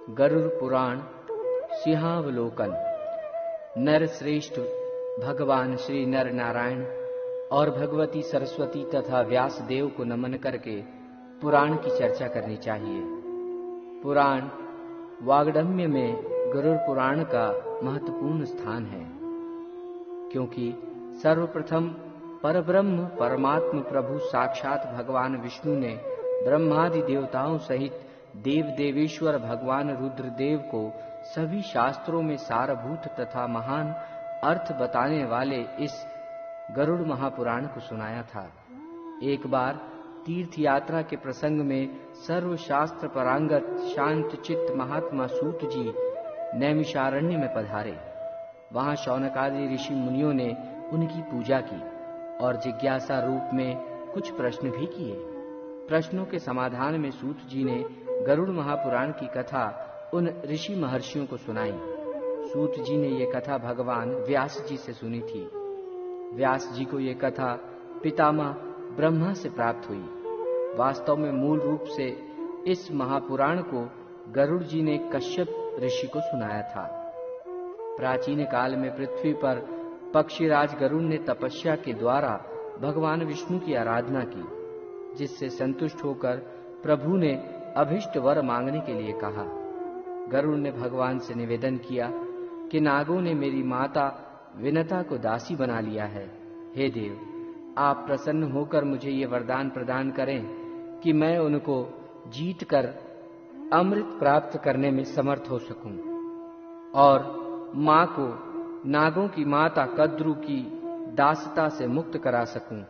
गरुड़ पुराण सिंहावलोकन। नर श्रेष्ठ भगवान श्री नर नारायण और भगवती सरस्वती तथा व्यास देव को नमन करके पुराण की चर्चा करनी चाहिए। पुराण वाग्दम्य में गरुड़ पुराण का महत्वपूर्ण स्थान है, क्योंकि सर्वप्रथम परब्रह्म परमात्म प्रभु साक्षात भगवान विष्णु ने ब्रह्मादि देवताओं सहित देव देवेश्वर भगवान रुद्रदेव को सभी शास्त्रों में सारभूत तथा महान अर्थ बताने वाले इस गरुड़ महापुराण को सुनाया था। एक बार तीर्थ यात्रा के प्रसंग में सर्वशास्त्र परांगत शांत चित्त महात्मा सूत जी नैमिषारण्य में पधारे। वहां शौनकादि ऋषि मुनियों ने उनकी पूजा की और जिज्ञासा रूप में कुछ प्रश्न भी किए। प्रश्नों के समाधान में सूत जी ने गरुड़ महापुराण की कथा उन ऋषि महर्षियों को सुनाई। सूत जी ने ये कथा भगवान व्यास जी से सुनी थी। व्यास जी को ये कथा पितामह ब्रह्मा से प्राप्त हुई। वास्तव में मूल रूप से इस महापुराण को गरुड़ जी ने कश्यप ऋषि को सुनाया था। प्राचीन काल में पृथ्वी पर पक्षीराज गरुड़ ने तपस्या के द्वारा भगवान विष्णु की आराधना की, जिससे संतुष्ट होकर प्रभु ने अभिष्ट वर मांगने के लिए कहा। गरुड़ ने भगवान से निवेदन किया कि नागों ने मेरी माता विनता को दासी बना लिया है। हे देव, आप प्रसन्न होकर मुझे ये वरदान प्रदान करें कि मैं उनको जीतकर अमृत प्राप्त करने में समर्थ हो सकूं और मां को नागों की माता कद्रु की दासता से मुक्त करा सकूं।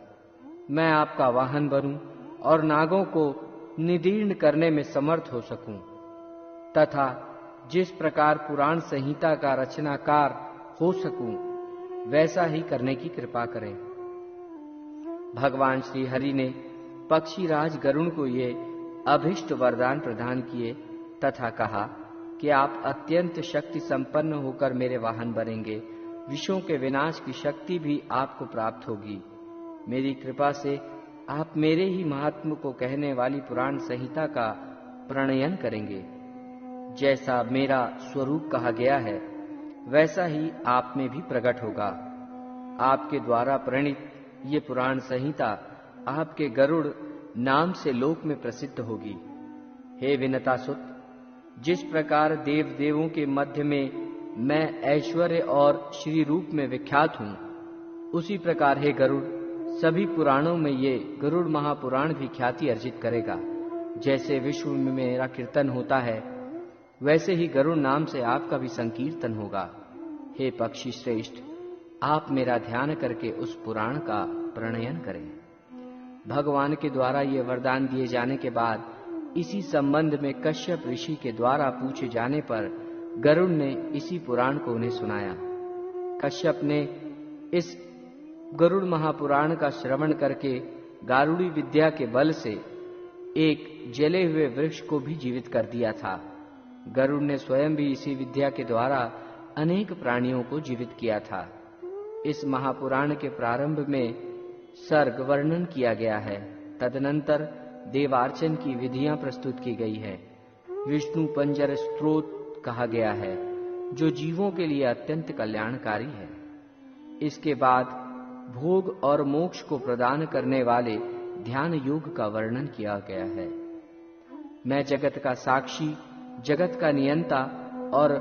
मैं आपका वाहन बनूं और नागों को निदीर्ण करने में समर्थ हो सकूं, तथा जिस प्रकार पुराण संहिता का रचनाकार हो सकूं वैसा ही करने की कृपा करें। भगवान श्री हरि ने पक्षीराज गरुड़ को ये अभिष्ट वरदान प्रदान किए तथा कहा कि आप अत्यंत शक्ति संपन्न होकर मेरे वाहन बनेंगे। विषयों के विनाश की शक्ति भी आपको प्राप्त होगी। मेरी कृपा से आप मेरे ही महात्म को कहने वाली पुराण संहिता का प्रणयन करेंगे। जैसा मेरा स्वरूप कहा गया है वैसा ही आप में भी प्रकट होगा। आपके द्वारा प्रणीत ये पुराण संहिता आपके गरुड़ नाम से लोक में प्रसिद्ध होगी। हे विनतासुत, जिस प्रकार देव देवों के मध्य में मैं ऐश्वर्य और श्री रूप में विख्यात हूं, उसी प्रकार हे गरुड़ सभी पुराणों में ये गरुड़ महापुराण भी ख्याति अर्जित करेगा। जैसे विश्व में मेरा कीर्तन होता है, वैसे ही गरुड़ नाम से आपका भी संकीर्तन होगा। हे पक्षी श्रेष्ठ, आप मेरा ध्यान करके उस पुराण का प्रणयन करें। भगवान के द्वारा ये वरदान दिए जाने के बाद इसी संबंध में कश्यप ऋषि के द्वारा पूछे जाने पर गरुड़ ने इसी पुराण को उन्हें सुनाया। कश्यप ने इस गरुड़ महापुराण का श्रवण करके गारुड़ी विद्या के बल से एक जले हुए वृक्ष को भी जीवित कर दिया था। गरुड़ ने स्वयं भी इसी विद्या के द्वारा अनेक प्राणियों को जीवित किया था। इस महापुराण के प्रारंभ में सर्ग वर्णन किया गया है। तदनंतर देवार्चन की विधियां प्रस्तुत की गई है। विष्णु पंजर स्तोत्र कहा गया है, जो जीवों के लिए अत्यंत कल्याणकारी है। इसके बाद भोग और मोक्ष को प्रदान करने वाले ध्यान योग का वर्णन किया गया है। मैं जगत का साक्षी, जगत का नियंता और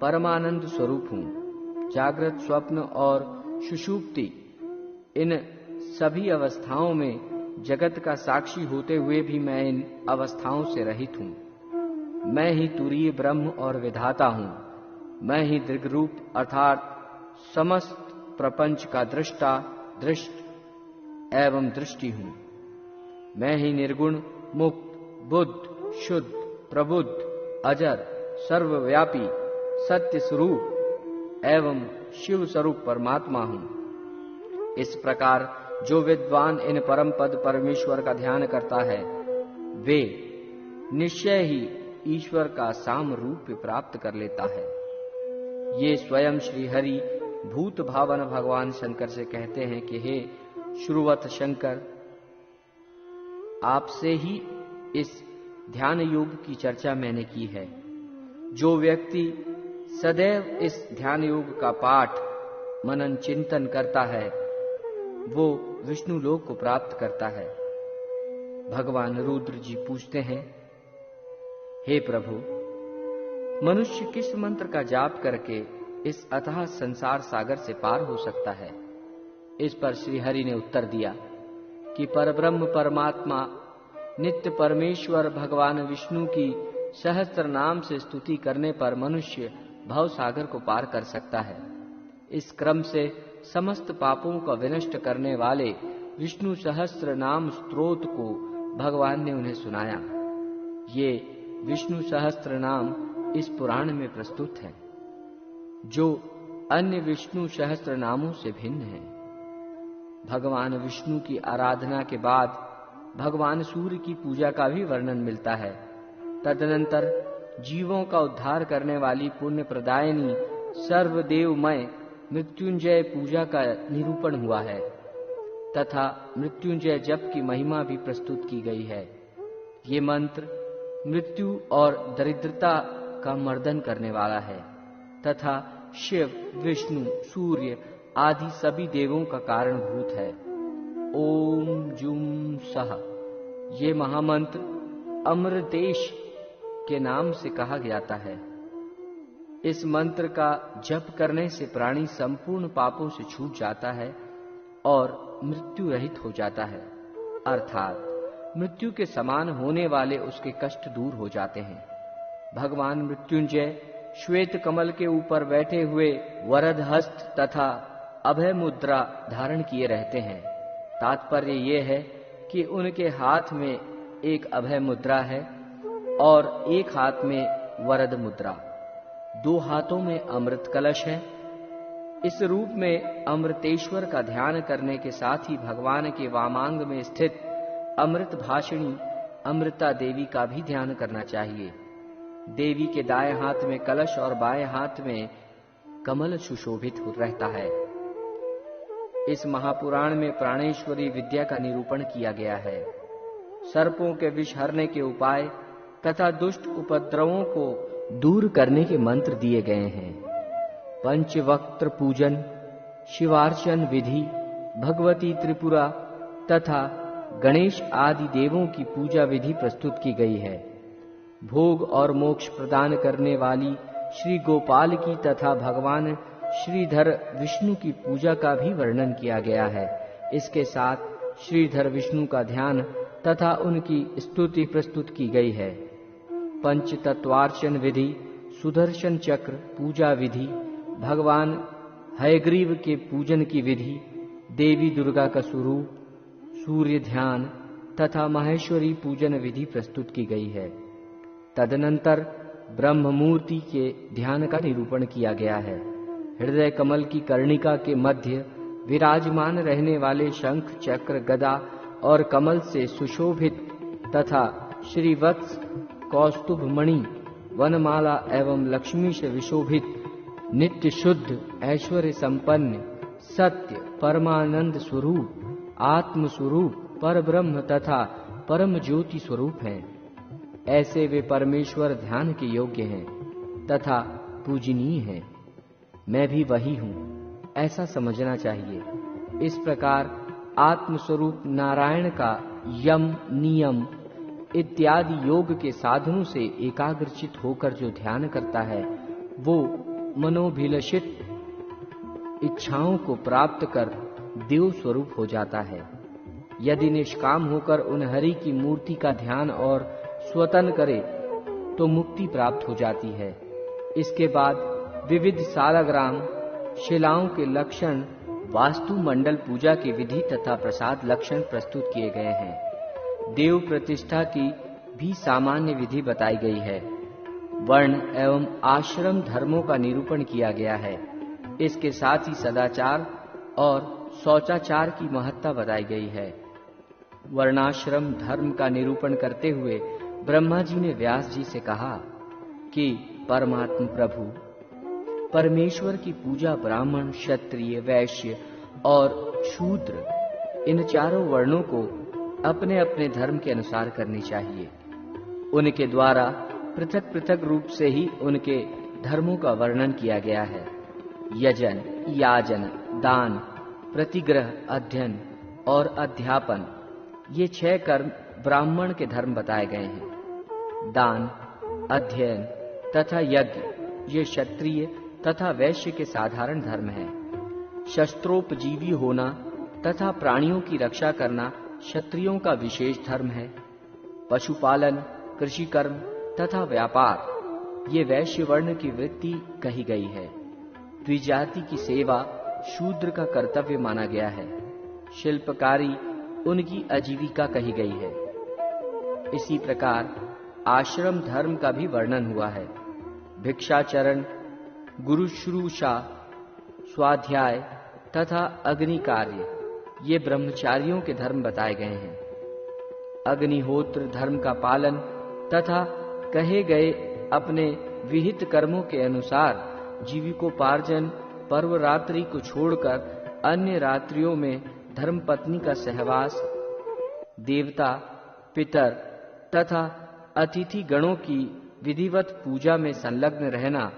परमानंद स्वरूप हूँ। जागृत, स्वप्न और सुषुप्ति, इन सभी अवस्थाओं में जगत का साक्षी होते हुए भी मैं इन अवस्थाओं से रहित हूँ। मैं ही तुरीय ब्रह्म और विधाता हूँ। मैं ही दृग्रूप अर्थात समस्त प्रपंच का दृष्टा, दृष्ट एवं दृष्टि हूँ। मैं ही निर्गुण, मुक्त, बुद्ध, शुद्ध, प्रबुद्ध, अजर, सर्वव्यापी, सत्य स्वरूप एवं शिव स्वरूप परमात्मा हूँ। इस प्रकार जो विद्वान इन परम पद परमेश्वर का ध्यान करता है, वे निश्चय ही ईश्वर का साम रूप प्राप्त कर लेता है। ये स्वयं श्री हरि भूत भावन भगवान शंकर से कहते हैं कि हे श्रुवत शंकर, आपसे ही इस ध्यान योग की चर्चा मैंने की है। जो व्यक्ति सदैव इस ध्यान योग का पाठ मनन चिंतन करता है वो विष्णु लोक को प्राप्त करता है। भगवान रुद्र जी पूछते हैं, हे प्रभु, मनुष्य किस मंत्र का जाप करके इस अथाह संसार सागर से पार हो सकता है? इस पर श्री हरि ने उत्तर दिया कि परब्रह्म परमात्मा नित्य परमेश्वर भगवान विष्णु की सहस्त्र नाम से स्तुति करने पर मनुष्य भव सागर को पार कर सकता है। इस क्रम से समस्त पापों का विनष्ट करने वाले विष्णु सहस्त्र नाम स्तोत्र को भगवान ने उन्हें सुनाया। ये विष्णु सहस्त्र नाम इस पुराण में प्रस्तुत है, जो अन्य विष्णु सहस्त्र नामों से भिन्न है। भगवान विष्णु की आराधना के बाद भगवान सूर्य की पूजा का भी वर्णन मिलता है। तदनंतर जीवों का उद्धार करने वाली पुण्य प्रदायिनी सर्वदेवमय मृत्युंजय पूजा का निरूपण हुआ है तथा मृत्युंजय जप की महिमा भी प्रस्तुत की गई है। ये मंत्र मृत्यु और दरिद्रता का मर्दन करने वाला है तथा शिव, विष्णु, सूर्य आदि सभी देवों का कारणभूत है। ओम जुम सह ये महामंत्र अमृतेश के नाम से कहा जाता है। इस मंत्र का जप करने से प्राणी संपूर्ण पापों से छूट जाता है और मृत्यु रहित हो जाता है, अर्थात मृत्यु के समान होने वाले उसके कष्ट दूर हो जाते हैं। भगवान मृत्युंजय श्वेत कमल के ऊपर बैठे हुए वरद हस्त तथा अभय मुद्रा धारण किए रहते हैं। तात्पर्य ये है कि उनके हाथ में एक अभय मुद्रा है और एक हाथ में वरद मुद्रा, दो हाथों में अमृत कलश है। इस रूप में अमृतेश्वर का ध्यान करने के साथ ही भगवान के वामांग में स्थित अमृत भाषिणी अमृता देवी का भी ध्यान करना चाहिए। देवी के दाएं हाथ में कलश और बाएं हाथ में कमल सुशोभित रहता है। इस महापुराण में प्राणेश्वरी विद्या का निरूपण किया गया है। सर्पों के विष हरने के उपाय तथा दुष्ट उपद्रवों को दूर करने के मंत्र दिए गए हैं। पंचवक्त्र पूजन, शिवार्चन विधि, भगवती त्रिपुरा तथा गणेश आदि देवों की पूजा विधि प्रस्तुत की गई है। भोग और मोक्ष प्रदान करने वाली श्री गोपाल की तथा भगवान श्रीधर विष्णु की पूजा का भी वर्णन किया गया है। इसके साथ श्रीधर विष्णु का ध्यान तथा उनकी स्तुति प्रस्तुत की गई है। पंच तत्वार्चन विधि, सुदर्शन चक्र पूजा विधि, भगवान हयग्रीव के पूजन की विधि, देवी दुर्गा का स्वरूप, सूर्य ध्यान तथा माहेश्वरी पूजन विधि प्रस्तुत की गई है। तदनंतर ब्रह्म मूर्ति के ध्यान का निरूपण किया गया है। हृदय कमल की कर्णिका के मध्य विराजमान रहने वाले शंख, चक्र, गदा और कमल से सुशोभित तथा श्रीवत्स, कौस्तुभ मणि, वनमाला एवं लक्ष्मी से विशोभित नित्य शुद्ध ऐश्वर्य संपन्न सत्य परमानंद स्वरूप आत्म स्वरूप पर ब्रह्म तथा परम ज्योति स्वरूप हैं। ऐसे वे परमेश्वर ध्यान के योग्य हैं तथा पूजनीय हैं। मैं भी वही हूँ, ऐसा समझना चाहिए। इस प्रकार आत्मस्वरूप नारायण का यम, नियम इत्यादि योग के साधनों से एकाग्रचित होकर जो ध्यान करता है वो मनोभिलषित इच्छाओं को प्राप्त कर देव स्वरूप हो जाता है। यदि निष्काम होकर उन हरि की मूर्ति का ध्यान और स्वतन करे तो मुक्ति प्राप्त हो जाती है। इसके बाद विविध सालग्राम शिलाओं के लक्षण, वास्तु मंडल पूजा की विधि तथा प्रसाद लक्षण प्रस्तुत किए गए हैं। देव प्रतिष्ठा की भी सामान्य विधि बताई गई है। वर्ण एवं आश्रम धर्मों का निरूपण किया गया है। इसके साथ ही सदाचार और शौचाचार की महत्ता बताई गई है। वर्णाश्रम धर्म का निरूपण करते हुए ब्रह्मा जी ने व्यास जी से कहा कि परमात्म प्रभु परमेश्वर की पूजा ब्राह्मण, क्षत्रिय, वैश्य और शूद्र इन चारों वर्णों को अपने अपने धर्म के अनुसार करनी चाहिए। उनके द्वारा पृथक पृथक रूप से ही उनके धर्मों का वर्णन किया गया है। यजन, याजन, दान, प्रतिग्रह, अध्ययन और अध्यापन, ये 6 कर्म ब्राह्मण के धर्म बताए गए हैं। दान, अध्ययन तथा यज्ञ ये क्षत्रिय तथा वैश्य के साधारण धर्म हैं। शस्त्रोपजीवी होना तथा प्राणियों की रक्षा करना क्षत्रियों का विशेष धर्म है। पशुपालन, कृषि कर्म तथा व्यापार ये वैश्य वर्ण की वृत्ति कही गई है। द्विजाति की सेवा शूद्र का कर्तव्य माना गया है। शिल्पकारी उनकी आजीविका कही गई है। इसी प्रकार आश्रम धर्म का भी वर्णन हुआ है। भिक्षाचरण, गुरुश्रूषा, स्वाध्याय तथा अग्नि कार्य ये ब्रह्मचारियों के धर्म बताए गए हैं। अग्निहोत्र धर्म का पालन तथा कहे गए अपने विहित कर्मों के अनुसार जीविकोपार्जन पर्व रात्रि को छोड़कर अन्य रात्रियों में धर्मपत्नी का सहवास, देवता, पितर तथा अतिथि गणों की विधिवत पूजा में संलग्न रहना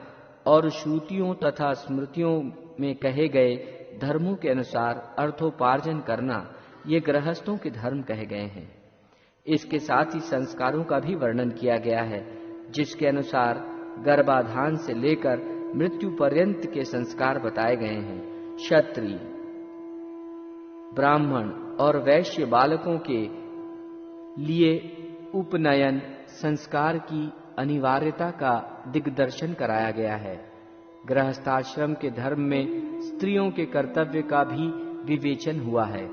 और श्रुतियों तथा स्मृतियों में कहे गए धर्मों के अनुसार अर्थोपार्जन करना ये गृहस्थों के धर्म कहे गए हैं। इसके साथ ही संस्कारों का भी वर्णन किया गया है, जिसके अनुसार गर्भाधान से लेकर मृत्यु पर्यंत के संस्कार बताए गए हैं। क्षत्रिय, ब्राह्मण और वैश्य बालकों के लिए उपनयन संस्कार की अनिवार्यता का दिग्दर्शन कराया गया है। गृहस्थाश्रम के धर्म में स्त्रियों के कर्तव्य का भी विवेचन हुआ है।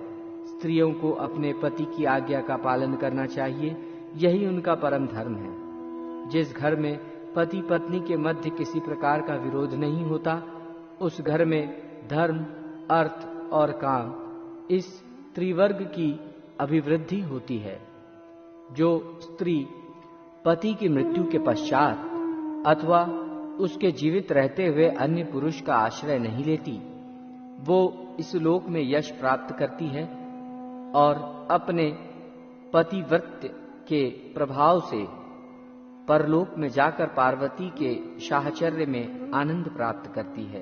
स्त्रियों को अपने पति की आज्ञा का पालन करना चाहिए, यही उनका परम धर्म है। जिस घर में पति पत्नी के मध्य किसी प्रकार का विरोध नहीं होता, उस घर में धर्म, अर्थ और काम इस त्रिवर्ग की अभिवृद्धि होती है। जो स्त्री पति की मृत्यु के पश्चात अथवा उसके जीवित रहते हुए अन्य पुरुष का आश्रय नहीं लेती, वो इस लोक में यश प्राप्त करती है और अपने पतिव्रत के प्रभाव से परलोक में जाकर पार्वती के साहचर्य में आनंद प्राप्त करती है।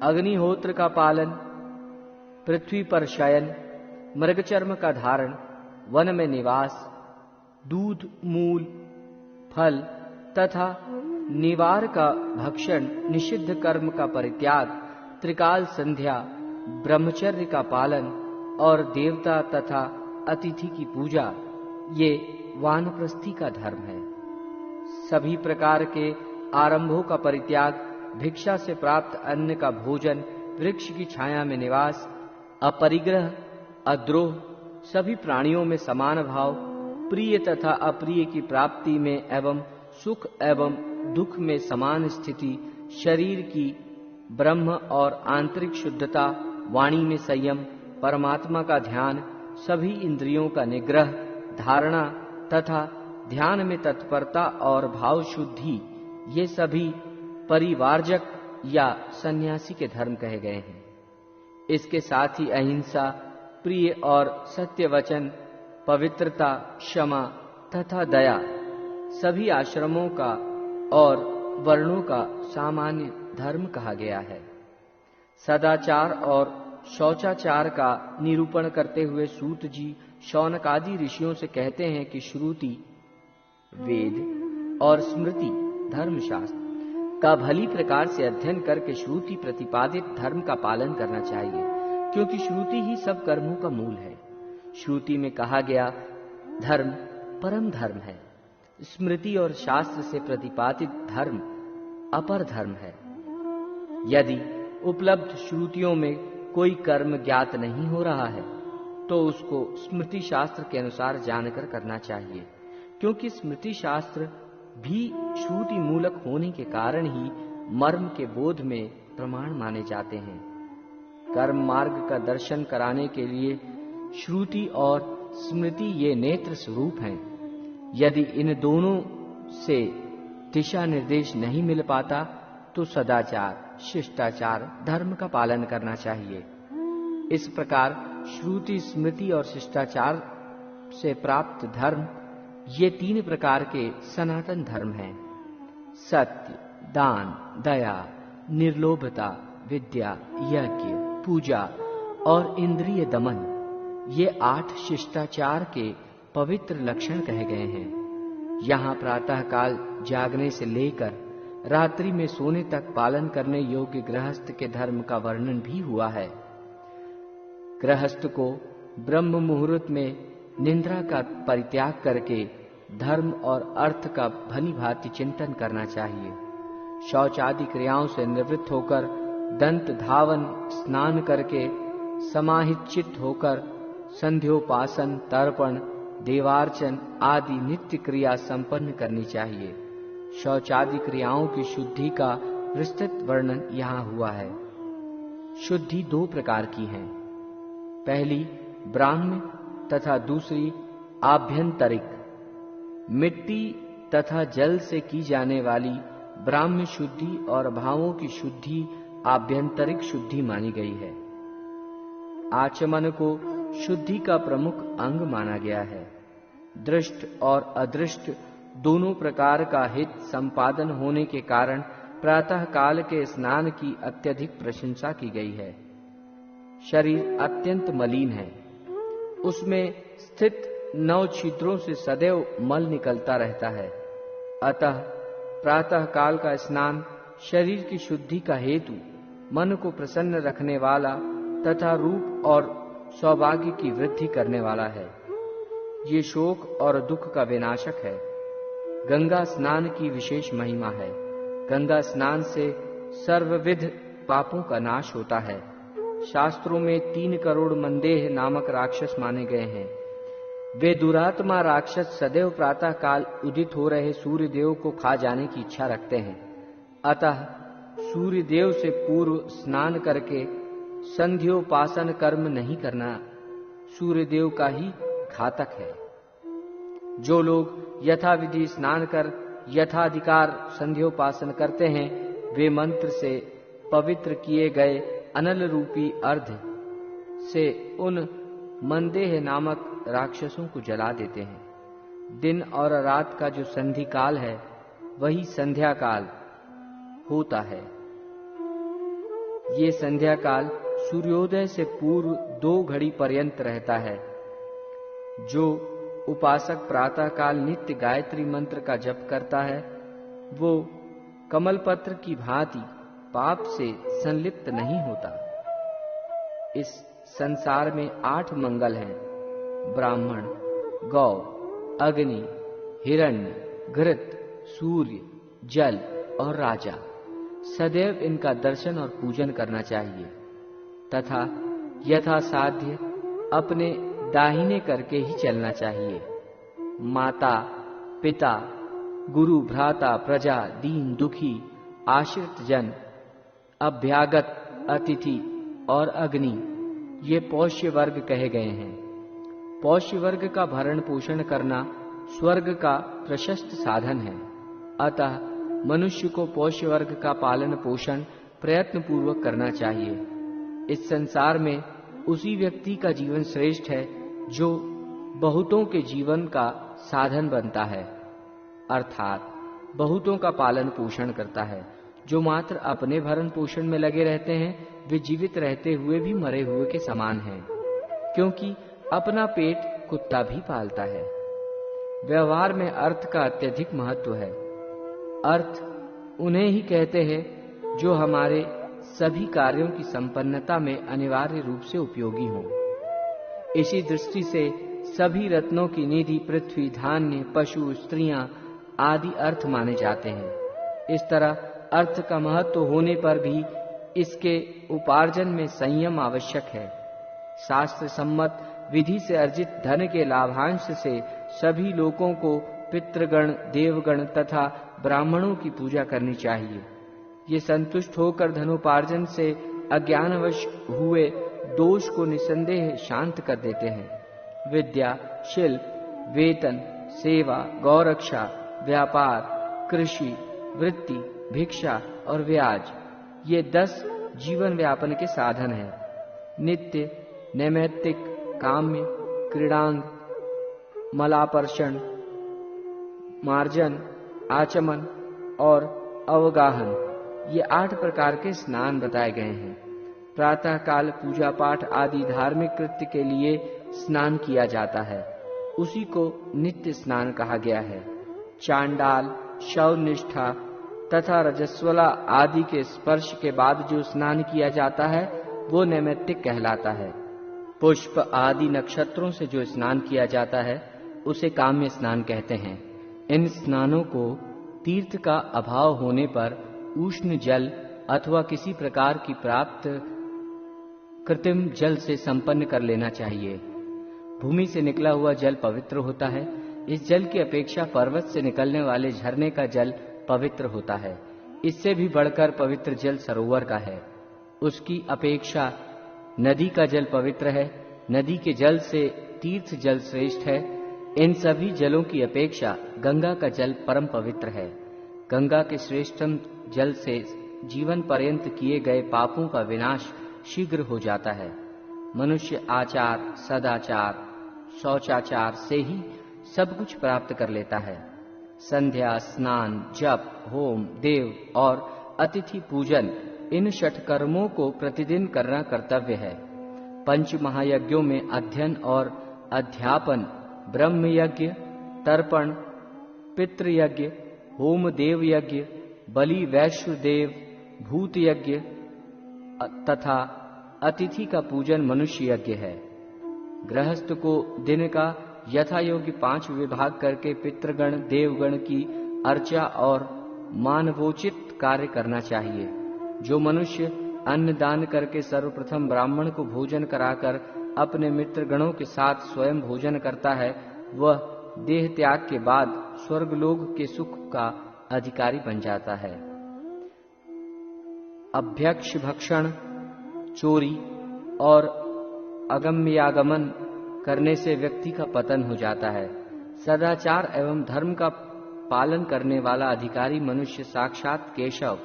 अग्निहोत्र का पालन, पृथ्वी पर शयन, मृगचर्म का धारण, वन में निवास, दूध, मूल, फल तथा निवार का भक्षण, निषिद्ध कर्म का परित्याग, त्रिकाल संध्या, ब्रह्मचर्य का पालन और देवता तथा अतिथि की पूजा ये वानप्रस्थी का धर्म है। सभी प्रकार के आरंभों का परित्याग, भिक्षा से प्राप्त अन्न का भोजन, वृक्ष की छाया में निवास, अपरिग्रह, अद्रोह, सभी प्राणियों में समान भाव, प्रिय तथा अप्रिय की प्राप्ति में एवं सुख एवं दुख में समान स्थिति, शरीर की ब्रह्म और आंतरिक शुद्धता, वाणी में संयम, परमात्मा का ध्यान, सभी इंद्रियों का निग्रह, धारणा तथा ध्यान में तत्परता और भाव शुद्धि, ये सभी परिवारजक या सन्यासी के धर्म कहे गए हैं। इसके साथ ही अहिंसा, प्रिय और सत्य वचन, पवित्रता, क्षमा तथा दया सभी आश्रमों का और वर्णों का सामान्य धर्म कहा गया है। सदाचार और शौचाचार का निरूपण करते हुए सूत जी शौनक आदि ऋषियों से कहते हैं कि श्रुति, वेद और स्मृति धर्मशास्त्र का भली प्रकार से अध्ययन करके श्रुति प्रतिपादित धर्म का पालन करना चाहिए, क्योंकि श्रुति ही सब कर्मों का मूल है। श्रुति में कहा गया धर्म परम धर्म है। स्मृति और शास्त्र से प्रतिपादित धर्म अपर धर्म है। यदि उपलब्ध श्रुतियों में कोई कर्म ज्ञात नहीं हो रहा है तो उसको स्मृति शास्त्र के अनुसार जानकर करना चाहिए, क्योंकि स्मृति शास्त्र भी श्रुति मूलक होने के कारण ही मर्म के बोध में प्रमाण माने जाते हैं। कर्म मार्ग का दर्शन कराने के लिए श्रुति और स्मृति ये नेत्र स्वरूप हैं। यदि इन दोनों से दिशा निर्देश नहीं मिल पाता तो सदाचार, शिष्टाचार, धर्म का पालन करना चाहिए। इस प्रकार श्रुति, स्मृति और शिष्टाचार से प्राप्त धर्म ये 3 प्रकार के सनातन धर्म हैं। सत्य, दान, दया, निर्लोभता, विद्या, यज्ञ, पूजा और इंद्रिय दमन, ये 8 शिष्टाचार के पवित्र लक्षण कहे गए हैं। यहाँ प्रातः काल जागने से लेकर रात्रि में सोने तक पालन करने योग्य गृहस्थ के धर्म का वर्णन भी हुआ है। गृहस्थ को ब्रह्म मुहूर्त में निंद्रा का परित्याग करके धर्म और अर्थ का भली भांति चिंतन करना चाहिए। शौच आदि क्रियाओं से निवृत्त होकर दंत धावन स्नान करके समाहित चित्त होकर संध्योपासन, तर्पण, देवार्चन आदि नित्य क्रिया संपन्न करनी चाहिए। शौचादि क्रियाओं की शुद्धि का विस्तृत वर्णन यहाँ हुआ है। शुद्धि 2 प्रकार की है। पहली ब्राह्म तथा दूसरी आभ्यंतरिक। मिट्टी तथा जल से की जाने वाली ब्राह्म शुद्धि और भावों की शुद्धि आभ्यंतरिक शुद्धि मानी गई है। आचमन को शुद्धि का प्रमुख अंग माना गया है। दृष्ट और अदृष्ट दोनों प्रकार का हित संपादन होने के कारण प्रातः काल के स्नान की अत्यधिक प्रशंसा की गई है। शरीर अत्यंत मलिन है, उसमें स्थित 9 छिद्रों से सदैव मल निकलता रहता है। अतः प्रातः काल का स्नान शरीर की शुद्धि का हेतु, मन को प्रसन्न रखने वाला तथा रूप और सौभाग्य की वृद्धि करने वाला है। ये शोक और दुख का विनाशक है। गंगा स्नान की विशेष महिमा है। गंगा स्नान से सर्वविध पापों का नाश होता है। शास्त्रों में 3 करोड़ मंदेह नामक राक्षस माने गए हैं। वे दुरात्मा राक्षस सदैव प्रातः काल उदित हो रहे सूर्य देव को खा जाने की इच्छा रखते हैं। अतः सूर्य देव से पूर्व स्नान करके संध्योपासन कर्म नहीं करना सूर्य देव का ही घातक है। जो लोग यथाविधि स्नान कर यथाधिकार संध्योपासन करते हैं, वे मंत्र से पवित्र किए गए अनल रूपी अर्ध से उन मंदेह नामक राक्षसों को जला देते हैं। दिन और रात का जो संधि काल है, वही संध्या काल होता है। ये संध्या काल सूर्योदय से पूर्व 2 घड़ी पर्यंत रहता है। जो उपासक प्रातः काल नित्य गायत्री मंत्र का जप करता है, वो कमल पत्र की भांति पाप से संलिप्त नहीं होता। इस संसार में 8 मंगल हैं: ब्राह्मण, गौ, अग्नि, हिरण्य, घृत, सूर्य, जल और राजा। सदैव इनका दर्शन और पूजन करना चाहिए तथा यथासाध्य अपने दाहिने करके ही चलना चाहिए। माता, पिता, गुरु, भ्राता, प्रजा, दीन, दुखी, आश्रित जन, अभ्यागत, अतिथि और अग्नि, ये पौष्य वर्ग कहे गए हैं। पौष्य वर्ग का भरण पोषण करना स्वर्ग का प्रशस्त साधन है। अतः मनुष्य को पौष्य वर्ग का पालन पोषण प्रयत्न पूर्वक करना चाहिए। इस संसार में उसी व्यक्ति का जीवन श्रेष्ठ है जो बहुतों के जीवन का साधन बनता है, अर्थात बहुतों का पालन पोषण करता है। जो मात्र अपने भरण पोषण में लगे रहते हैं, वे जीवित रहते हुए भी मरे हुए के समान हैं, क्योंकि अपना पेट कुत्ता भी पालता है। व्यवहार में अर्थ का अत्यधिक महत्व है। अर्थ उन्हें ही कहते हैं जो हमारे सभी कार्यों की संपन्नता में अनिवार्य रूप से उपयोगी हो। इसी दृष्टि से सभी रत्नों की निधि पृथ्वी, धान्य, पशु, स्त्रियां आदि अर्थ माने जाते हैं। इस तरह अर्थ का महत्व होने पर भी इसके उपार्जन में संयम आवश्यक है। शास्त्र सम्मत विधि से अर्जित धन के लाभांश से सभी लोगों को पितृगण, देवगण तथा ब्राह्मणों की पूजा करनी चाहिए। ये संतुष्ट होकर धनोपार्जन से अज्ञानवश हुए दोष को निसंदेह शांत कर देते हैं। विद्या, शिल्प, वेतन, सेवा, गौरक्षा, व्यापार, कृषि, वृत्ति, भिक्षा और व्याज, ये 10 जीवन व्यापन के साधन हैं। नित्य, नैमित्तिक, काम्य, क्रीडांग, मलापर्षण, मार्जन, आचमन और अवगाहन, ये 8 प्रकार के स्नान बताए गए हैं। प्रातः काल पूजा पाठ आदि धार्मिक कृत्य के लिए स्नान किया जाता है, उसी को नित्य स्नान कहा गया है। चांडाल, शवनिष्ठा तथा रजस्वला आदि के स्पर्श के बाद जो स्नान किया जाता है वो नैमित्तिक कहलाता है। पुष्प आदि नक्षत्रों से जो स्नान किया जाता है उसे काम्य स्नान कहते हैं। इन स्नानों को तीर्थ का अभाव होने पर उष्ण जल अथवा किसी प्रकार की प्राप्त कृत्रिम जल से संपन्न कर लेना चाहिए। भूमि से निकला हुआ जल पवित्र होता है। इस जल की अपेक्षा पर्वत से निकलने वाले झरने का जल पवित्र होता है। इससे भी बढ़कर पवित्र जल सरोवर का है। उसकी अपेक्षा नदी का जल पवित्र है। नदी के जल से तीर्थ जल श्रेष्ठ है। इन सभी जलों की अपेक्षा गंगा का जल परम पवित्र है। गंगा के श्रेष्ठतम जल से जीवन पर्यंत किए गए पापों का विनाश शीघ्र हो जाता है। मनुष्य आचार, सदाचार, शौचाचार से ही सब कुछ प्राप्त कर लेता है। संध्या, स्नान, जप, होम, देव और अतिथि पूजन, इन षटकर्मों को प्रतिदिन करना कर्तव्य है। पंच महायज्ञों में अध्ययन और अध्यापन, ब्रह्म यज्ञ, तर्पण, पितृयज्ञ, होम देव यज्ञ, बलि वैश्व देव, भूत यज्ञ तथा अतिथि का पूजन मनुष्य यज्ञ है। गृहस्थ को दिन का यथा योग्य 5 विभाग करके पितृगण, देवगण की अर्चा और मानवोचित कार्य करना चाहिए। जो मनुष्य अन्न दान करके सर्वप्रथम ब्राह्मण को भोजन कराकर अपने मित्रगणों के साथ स्वयं भोजन करता है, वह देह त्याग के बाद स्वर्गलोक के सुख का अधिकारी बन जाता है। अभ्यक्ष भक्षण, चोरी और अगम्यागमन करने से व्यक्ति का पतन हो जाता है। सदाचार एवं धर्म का पालन करने वाला अधिकारी मनुष्य साक्षात केशव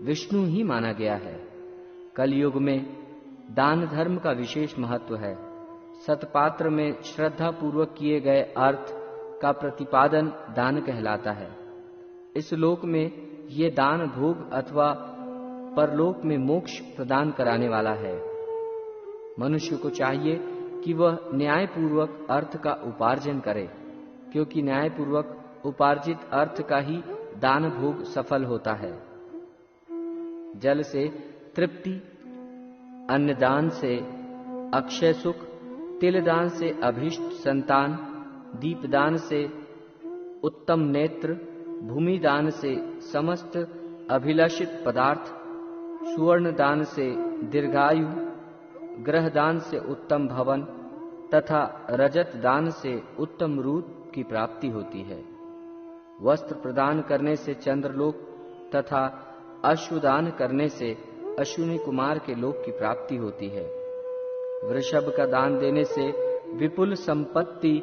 विष्णु ही माना गया है। कलयुग में दान धर्म का विशेष महत्व है। सतपात्र में श्रद्धा पूर्वक किए गए अर्थ का प्रतिपादन दान कहलाता है। इस लोक में ये दान भोग अथवा परलोक में मोक्ष प्रदान कराने वाला है। मनुष्य को चाहिए कि वह न्यायपूर्वक अर्थ का उपार्जन करे, क्योंकि न्यायपूर्वक उपार्जित अर्थ का ही दान भोग सफल होता है। जल से तृप्ति, अन्नदान से अक्षय सुख, तिलदान से अभीष्ट संतान, दीपदान से उत्तम नेत्र, भूमि दान से समस्त अभिलषित पदार्थ, सुवर्ण दान से दीर्घायु, ग्रह दान से उत्तम भवन तथा रजत दान से उत्तम रूप की प्राप्ति होती है। वस्त्र प्रदान करने से चंद्रलोक तथा अश्वदान करने से अश्विनी कुमार के लोक की प्राप्ति होती है। वृषभ का दान देने से विपुल संपत्ति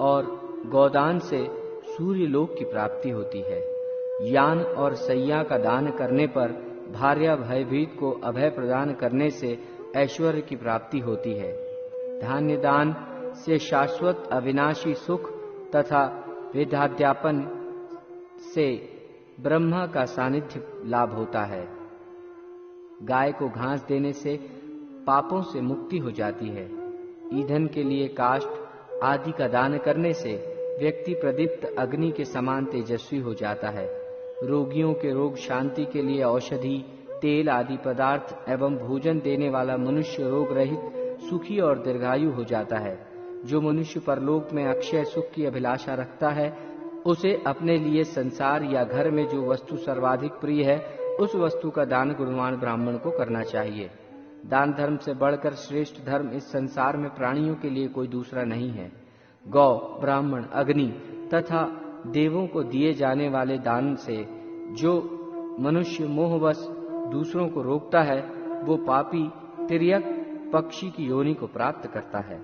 और गोदान से सूर्य लोक की प्राप्ति होती है। यान और सैया का दान करने पर भार्या भयभीत को अभय प्रदान करने से ऐश्वर्य की प्राप्ति होती है। धान्य दान से शाश्वत अविनाशी सुख तथा वेदाध्यापन से ब्रह्मा का सानिध्य लाभ होता है। गाय को घास देने से पापों से मुक्ति हो जाती है। ईंधन के लिए काष्ठ आदि का दान करने से व्यक्ति प्रदीप्त अग्नि के समान तेजस्वी हो जाता है। रोगियों के रोग शांति के लिए औषधि, तेल आदि पदार्थ एवं भोजन देने वाला मनुष्य रोग रहित, सुखी और दीर्घायु हो जाता है। जो मनुष्य परलोक में अक्षय सुख की अभिलाषा रखता है, उसे अपने लिए संसार या घर में जो वस्तु सर्वाधिक प्रिय है, उस वस्तु का दान गुणवान ब्राह्मण को करना चाहिए। दान धर्म से बढ़कर श्रेष्ठ धर्म इस संसार में प्राणियों के लिए कोई दूसरा नहीं है। गौ, ब्राह्मण, अग्नि तथा देवों को दिए जाने वाले दान से जो मनुष्य मोहवश दूसरों को रोकता है, वो पापी तिर्यक पक्षी की योनि को प्राप्त करता है।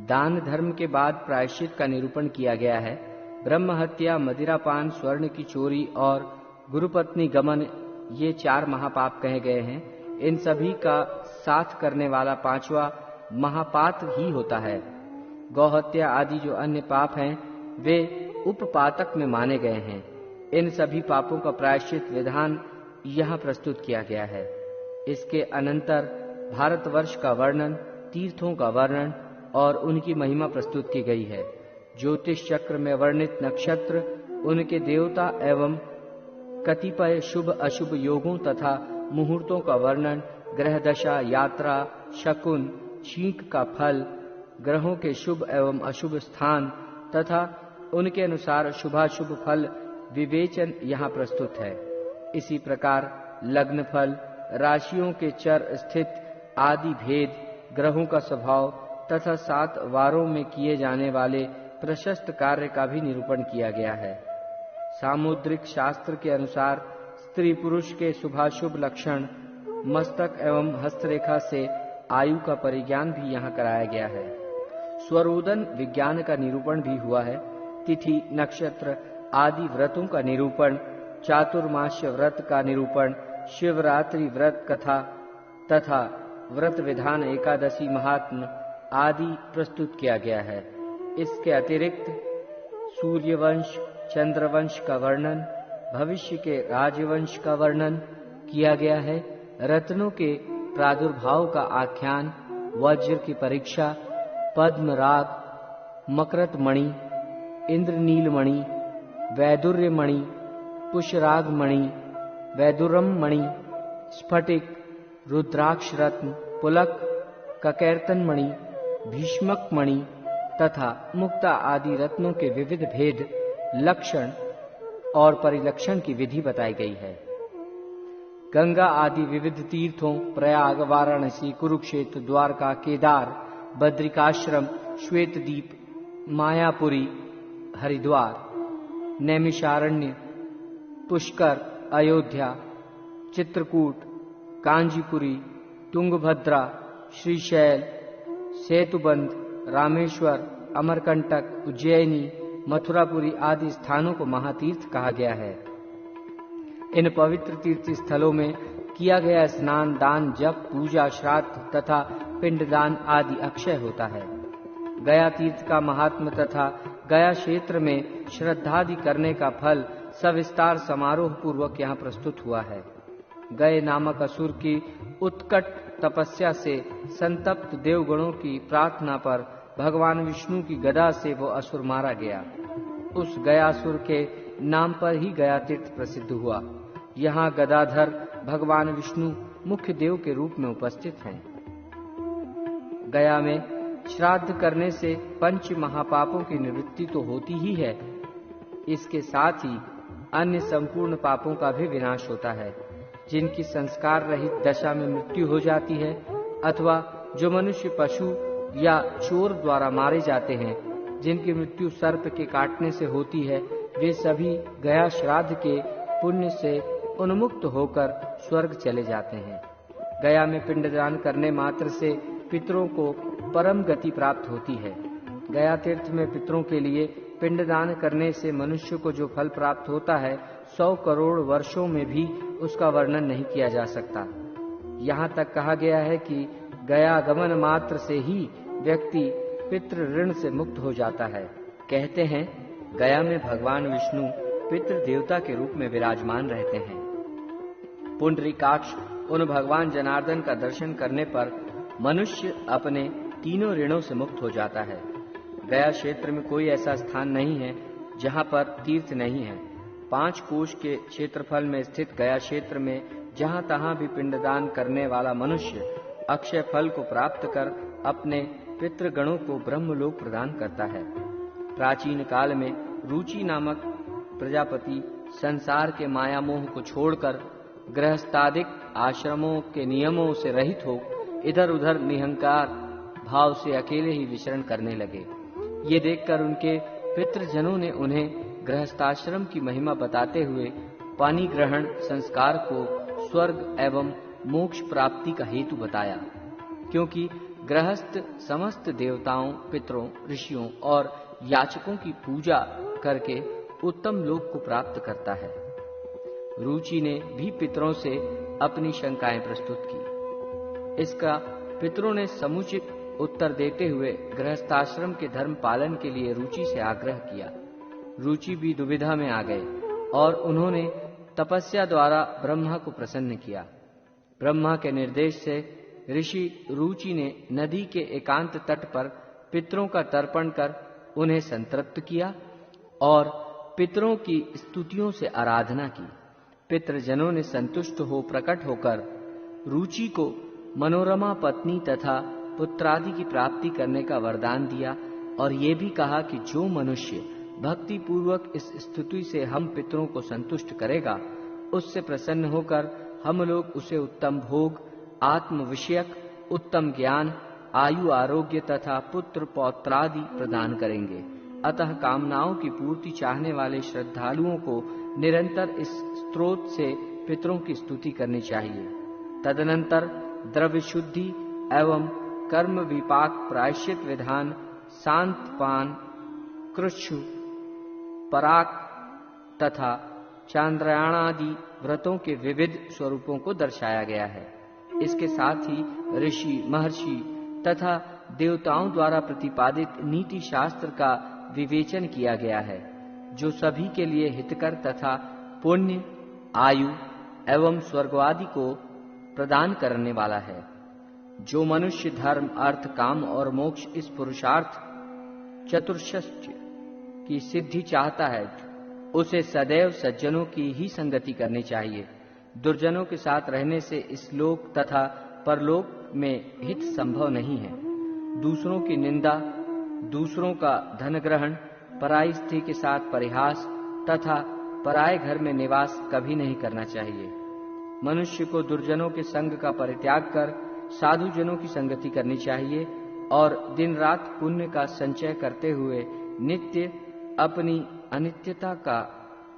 दान धर्म के बाद प्रायश्चित का निरूपण किया गया है। ब्रह्म हत्या, मदिरापान, स्वर्ण की चोरी और गुरुपत्नी गमन, ये 4 महापाप कहे गए हैं। इन सभी का साथ करने वाला 5वां महापात ही होता है। गौहत्या आदि जो अन्य पाप हैं, वे उपपातक में माने गए हैं। इन सभी पापों का प्रायश्चित विधान यहाँ प्रस्तुत किया गया है। इसके अनंतर भारतवर्ष का वर्णन, तीर्थों का वर्णन और उनकी महिमा प्रस्तुत की गई है। ज्योतिष चक्र में वर्णित नक्षत्र, उनके देवता एवं कतिपय शुभ अशुभ योगों तथा मुहूर्तों का वर्णन, ग्रह दशा, यात्रा, शकुन, छींक का फल, ग्रहों के शुभ एवं अशुभ स्थान तथा उनके अनुसार शुभाशुभ फल विवेचन यहाँ प्रस्तुत है। इसी प्रकार लग्न फल, राशियों के चर स्थित आदि भेद, ग्रहों का स्वभाव तथा 7 वारों में किए जाने वाले प्रशस्त कार्य का भी निरूपण किया गया है। सामुद्रिक शास्त्र के अनुसार स्त्री पुरुष के शुभाशुभ लक्षण, मस्तक एवं हस्तरेखा से आयु का परिज्ञान भी यहाँ कराया गया है। स्वरोदन विज्ञान का निरूपण भी हुआ है। तिथि, नक्षत्र आदि व्रतों का निरूपण, चातुर्मास्य व्रत का निरूपण, शिवरात्रि व्रत कथा तथा व्रत विधान, एकादशी महात्म आदि प्रस्तुत किया गया है। इसके अतिरिक्त सूर्यवंश, चंद्रवंश का वर्णन, भविष्य के राजवंश का वर्णन किया गया है। रत्नों के प्रादुर्भाव का आख्यान, वज्र की परीक्षा, पद्मराग, मकरत मणि, इंद्रनील मणि, वैदुर्य मणि, पुष्यराग मणि, वैदुरम मणि, स्फटिक, रुद्राक्ष रत्न, पुलक, ककैर्तन मणि, भीष्मक मणि तथा मुक्ता आदि रत्नों के विविध भेद, लक्षण और परिलक्षण की विधि बताई गई है। गंगा आदि विविध तीर्थों, प्रयाग, वाराणसी, कुरुक्षेत्र, द्वारका, केदार, बद्रिकाश्रम, श्वेतदीप, मायापुरी, हरिद्वार, नैमिषारण्य, पुष्कर, अयोध्या, चित्रकूट, कांजीपुरी, तुंगभद्रा, श्रीशैल, सेतुबंध, रामेश्वर, अमरकंटक, उज्जैनी, मथुरापुरी आदि स्थानों को महातीर्थ कहा गया है। इन पवित्र तीर्थ स्थलों में किया गया स्नान, दान, जप, पूजा, श्राद्ध तथा पिंडदान आदि अक्षय होता है। गया तीर्थ का महात्म तथा गया क्षेत्र में श्रद्धादि करने का फल सविस्तार समारोह पूर्वक यहाँ प्रस्तुत हुआ है। गए नामक असुर की उत्कट तपस्या से संतप्त देवगणों की प्रार्थना पर भगवान विष्णु की गदा से वो असुर मारा गया। उस गयासुर के नाम पर ही गया तीर्थ प्रसिद्ध हुआ। यहाँ गदाधर भगवान विष्णु मुख्य देव के रूप में उपस्थित हैं। गया में श्राद्ध करने से 5 महापापों की निवृत्ति तो होती ही है, इसके साथ ही अन्य संपूर्ण पापों का भी विनाश होता है। जिनकी संस्कार रहित दशा में मृत्यु हो जाती है अथवा जो मनुष्य, पशु या चोर द्वारा मारे जाते हैं, जिनकी मृत्यु सर्प के काटने से होती है, वे सभी गया श्राद्ध के पुण्य से उन्मुक्त होकर स्वर्ग चले जाते हैं। गया में पिंडदान करने मात्र से पितरों को परम गति प्राप्त होती है। गया तीर्थ में पितरों के लिए पिंडदान करने से मनुष्य को जो फल प्राप्त होता है, 100 करोड़ वर्षों में भी उसका वर्णन नहीं किया जा सकता। यहाँ तक कहा गया है कि गया गमन मात्र से ही व्यक्ति पितृ ऋण से मुक्त हो जाता है। कहते हैं गया में भगवान विष्णु पितृ देवता के रूप में विराजमान रहते हैं। पुंडरीकाक्ष उन भगवान जनार्दन का दर्शन करने पर मनुष्य अपने तीनों ऋणों से मुक्त हो जाता है। गया क्षेत्र में कोई ऐसा स्थान नहीं है जहाँ पर तीर्थ नहीं है। 5 कोश के क्षेत्रफल में स्थित गया क्षेत्र में जहाँ तहाँ भी पिंडदान करने वाला मनुष्य अक्षय फल को प्राप्त कर अपने पितृगणों को ब्रह्मलोक प्रदान करता है। प्राचीन काल में रुचि नामक प्रजापति संसार के माया मोह को छोड़कर गृहस्थादिक आश्रमों के नियमों से रहित हो इधर उधर निहंकार भाव से अकेले ही विचरण करने लगे। ये देखकर उनके पितृजनों ने उन्हें गृहस्थाश्रम की महिमा बताते हुए पानी ग्रहण संस्कार को स्वर्ग एवं मोक्ष प्राप्ति का हेतु बताया, क्योंकि गृहस्थ समस्त देवताओं, पितरों, ऋषियों और याचकों की पूजा करके उत्तम लोक को प्राप्त करता है। रुचि ने भी पितरों से अपनी शंकाएं प्रस्तुत की। इसका पितरों ने समुचित उत्तर देते हुए गृहस्थाश्रम के धर्म पालन के लिए रुचि से आग्रह किया। रुचि भी दुविधा में आ गए और उन्होंने तपस्या द्वारा ब्रह्मा को प्रसन्न किया। ब्रह्मा के निर्देश से ऋषि रुचि ने नदी के एकांत तट पर पितरों का तर्पण कर उन्हें संतृप्त किया और पितरों की स्तुतियों से आराधना की। पितृजनों ने संतुष्ट हो प्रकट होकर रुचि को मनोरमा पत्नी तथा पुत्रादि की प्राप्ति करने का वरदान दिया और ये भी कहा कि जो मनुष्य भक्ति पूर्वक इस स्तुति से हम पितरों को संतुष्ट करेगा, उससे प्रसन्न होकर हम लोग उसे उत्तम भोग, आत्म विषयक उत्तम ज्ञान, आयु आरोग्य तथा पुत्र पौत्रादि प्रदान करेंगे। अतः कामनाओं की पूर्ति चाहने वाले श्रद्धालुओं को निरंतर इस स्रोत से पितरों की स्तुति करनी चाहिए। तदनंतर द्रव्य शुद्धि एवं कर्म विपाक प्रायश्चित विधान, शांत पान, कृच्छु, पराक तथा चांद्रायणादि व्रतों के विविध स्वरूपों को दर्शाया गया है। इसके साथ ही ऋषि, महर्षि तथा देवताओं द्वारा प्रतिपादित नीति शास्त्र का विवेचन किया गया है, जो सभी के लिए हितकर तथा पुण्य, आयु एवं स्वर्गवादि को प्रदान करने वाला है। जो मनुष्य धर्म, अर्थ, काम और मोक्ष इस पुरुषार्थ चतुष्षष्टि की सिद्धि चाहता है, उसे सदैव सज्जनों की ही संगति करनी चाहिए। दुर्जनों के साथ रहने से इस लोक तथा परलोक में हित संभव नहीं है। दूसरों की निंदा, दूसरों का धन ग्रहण, पराई स्त्री के साथ परिहास तथा पराये घर में निवास कभी नहीं करना चाहिए। मनुष्य को दुर्जनों के संग का परित्याग कर साधु जनों की संगति करनी चाहिए और दिन रात पुण्य का संचय करते हुए नित्य अपनी अनित्यता का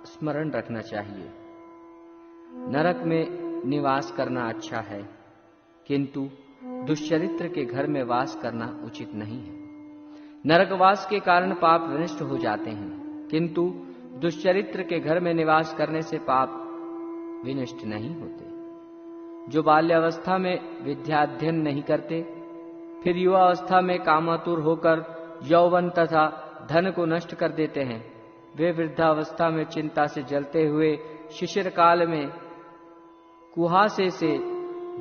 स्मरण रखना चाहिए। नरक में निवास करना अच्छा है, किंतु दुष्चरित्र के घर में वास करना उचित नहीं है। नरकवास के कारण पाप विनष्ट हो जाते हैं, किंतु दुष्चरित्र के घर में निवास करने से पाप विनष्ट नहीं होते। जो बाल्यावस्था में विद्याध्ययन नहीं करते, फिर युवावस्था में कामातुर होकर यौवन तथा धन को नष्ट कर देते हैं, वे वृद्धावस्था में चिंता से जलते हुए शिशिर काल में कुहासे से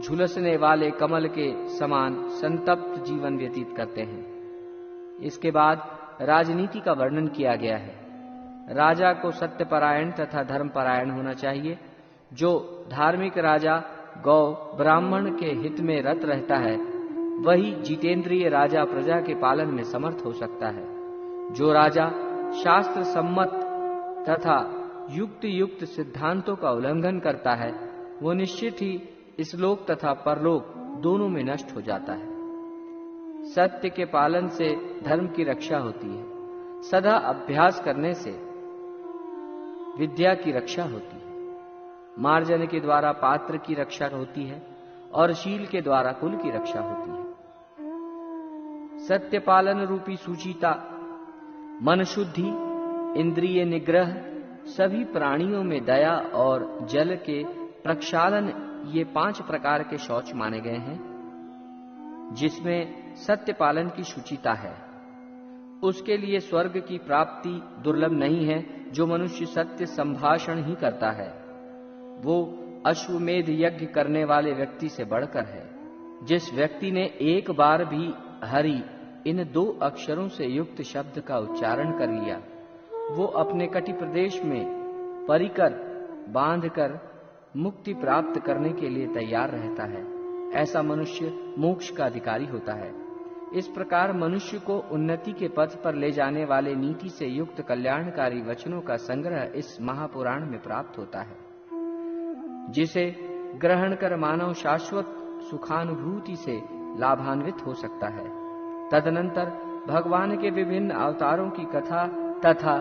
झुलसने वाले कमल के समान संतप्त जीवन व्यतीत करते हैं। इसके बाद राजनीति का वर्णन किया गया है। राजा को सत्यपरायण तथा धर्मपरायण होना चाहिए। जो धार्मिक राजा गौ ब्राह्मण के हित में रत रहता है, वही जितेंद्रिय राजा प्रजा के पालन में समर्थ हो सकता है। जो राजा शास्त्र सम्मत तथा युक्त युक्त सिद्धांतों का उल्लंघन करता है, वो निश्चित ही इस लोक तथा परलोक दोनों में नष्ट हो जाता है। सत्य के पालन से धर्म की रक्षा होती है। सदा अभ्यास करने से विद्या की रक्षा होती है। मार्जन के द्वारा पात्र की रक्षा होती है और शील के द्वारा कुल की रक्षा होती है। सत्य पालन रूपी सुचिता, मन शुद्धि, इंद्रिय निग्रह, सभी प्राणियों में दया और जल के प्रक्षालन, ये 5 प्रकार के शौच माने गए हैं। जिसमें सत्य पालन की शुचिता है, उसके लिए स्वर्ग की प्राप्ति दुर्लभ नहीं है। जो मनुष्य सत्य संभाषण ही करता है, वो अश्वमेध यज्ञ करने वाले व्यक्ति से बढ़कर है। जिस व्यक्ति ने एक बार भी हरि इन 2 अक्षरों से युक्त शब्द का उच्चारण कर लिया, वो अपने कटि प्रदेश में परिकर बांधकर मुक्ति प्राप्त करने के लिए तैयार रहता है। ऐसा मनुष्य मोक्ष का अधिकारी होता है। इस प्रकार मनुष्य को उन्नति के पथ पर ले जाने वाले नीति से युक्त कल्याणकारी वचनों का संग्रह इस महापुराण में प्राप्त होता है, जिसे ग्रहण कर मानव शाश्वत सुखानुभूति से लाभान्वित हो सकता है। तदनंतर भगवान के विभिन्न अवतारों की कथा तथा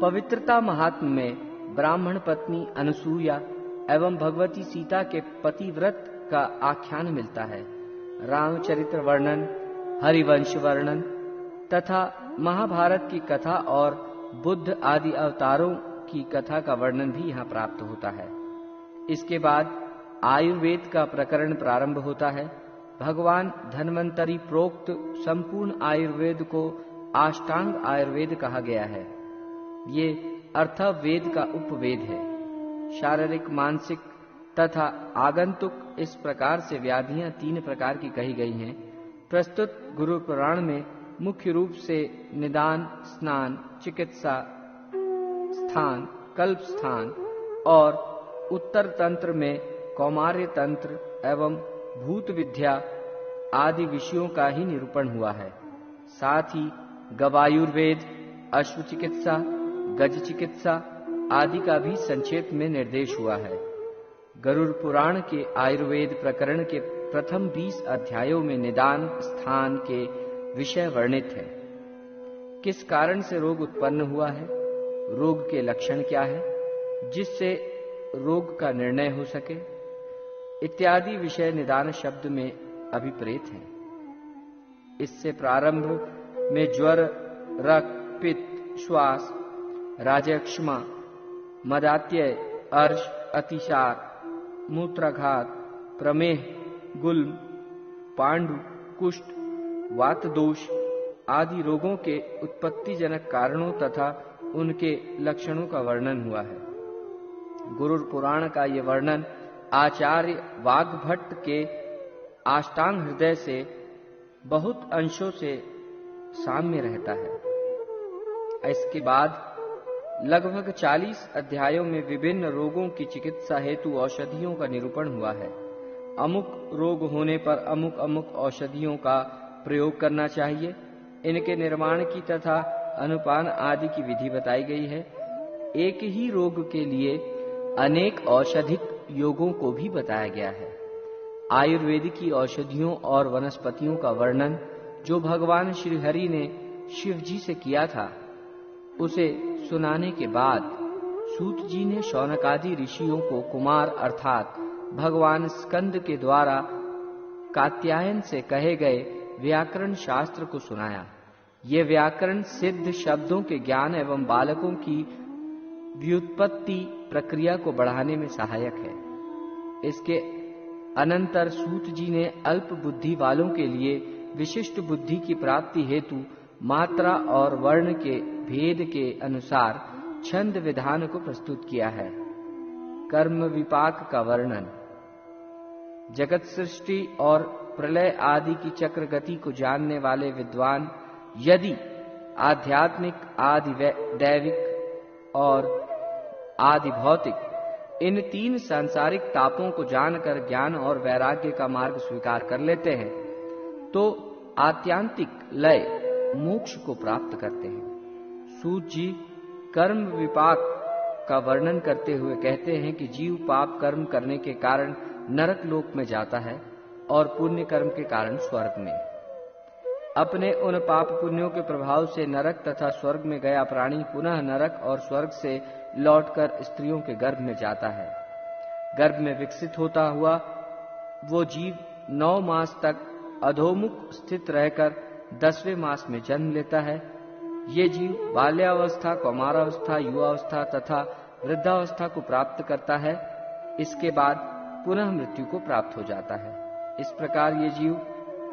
पवित्रता महात्म्य में ब्राह्मण पत्नी अनुसूया एवं भगवती सीता के पतिव्रत का आख्यान मिलता है। रामचरित्र वर्णन, हरिवंश वर्णन तथा महाभारत की कथा और बुद्ध आदि अवतारों की कथा का वर्णन भी यहाँ प्राप्त होता है। इसके बाद आयुर्वेद का प्रकरण प्रारंभ होता है। भगवान धन्वंतरी प्रोक्त संपूर्ण आयुर्वेद को अष्टांग आयुर्वेद कहा गया है। ये अर्थवेद का उपवेद है। शारीरिक, मानसिक तथा आगंतुक इस प्रकार से व्याधियां 3 प्रकार की कही गई हैं। प्रस्तुत गुरु पुराण में मुख्य रूप से निदान, स्नान, चिकित्सा स्थान, कल्प स्थान और उत्तर तंत्र में कौमार्य तंत्र एवं भूत विद्या आदि विषयों का ही निरूपण हुआ है। साथ ही गवायुर्वेद, अश्व चिकित्सा, गज चिकित्सा आदि का भी संक्षेप में निर्देश हुआ है। गरुड़ पुराण के आयुर्वेद प्रकरण के प्रथम 20 अध्यायों में निदान स्थान के विषय वर्णित है। किस कारण से रोग उत्पन्न हुआ है, रोग के लक्षण क्या है, जिससे रोग का निर्णय हो सके, इत्यादि विषय निदान शब्द में अभिप्रेत हैं। इससे प्रारंभ में ज्वर, रक्त, पित्त, श्वास, राजक्षमा, मदात्यय, अर्श, अतिसार, मूत्राघात, प्रमेह, गुल्म, पांडु, कुष्ठ, वात दोष आदि रोगों के उत्पत्तिजनक कारणों तथा उनके लक्षणों का वर्णन हुआ है। गुरुड़ पुराण का ये वर्णन आचार्य वाग्भट्ट के अष्टांग हृदय से बहुत अंशों से साम्य रहता है। इसके बाद लगभग 40 अध्यायों में विभिन्न रोगों की चिकित्सा हेतु औषधियों का निरूपण हुआ है। अमुक रोग होने पर अमुक अमुक औषधियों का प्रयोग करना चाहिए। इनके निर्माण की तथा अनुपान आदि की विधि बताई गई है। एक ही रोग के लिए अनेक औषधिक योगों को भी बताया गया है। आयुर्वेद की औषधियों और वनस्पतियों का वर्णन जो भगवान श्री हरि ने शिव जी से किया था, उसे सुनाने के बाद सूत जी ने शौनकादि ऋषियों को कुमार अर्थात भगवान स्कंद के द्वारा कात्यायन से कहे गए व्याकरण शास्त्र को सुनाया। ये व्याकरण सिद्ध शब्दों के ज्ञान एवं बालकों की व्युत्पत्ति प्रक्रिया को बढ़ाने में सहायक है। इसके अनंतर सूत जी ने अल्प बुद्धि वालों के लिए विशिष्ट बुद्धि की प्राप्ति हेतु मात्रा और वर्ण के भेद के अनुसार छंद विधान को प्रस्तुत किया है। कर्म विपाक का वर्णन, जगत सृष्टि और प्रलय आदि की चक्र गति को जानने वाले विद्वान यदि आध्यात्मिक, आदि दैविक और आदि भौतिक इन 3 सांसारिक तापों को जानकर ज्ञान और वैराग्य का मार्ग स्वीकार कर लेते हैं तो आत्यांतिक लय मोक्ष को प्राप्त करते हैं। सूत जी कर्म विपाक का वर्णन करते हुए कहते हैं कि जीव पाप कर्म करने के कारण नरक लोक में जाता है और पुण्य कर्म के कारण स्वर्ग में। अपने उन पाप पुण्यों के प्रभाव से नरक तथा स्वर्ग में गया प्राणी पुनः नरक और स्वर्ग से लौटकर स्त्रियों के गर्भ में जाता है। गर्भ में विकसित होता हुआ वो जीव 9 मास तक अधोमुख स्थित रहकर 10वें मास में जन्म लेता है। ये जीव बाल्यावस्था, कौमारावस्था, युवावस्था तथा वृद्धावस्था को प्राप्त करता है। इसके बाद पुनः मृत्यु को प्राप्त हो जाता है। इस प्रकार ये जीव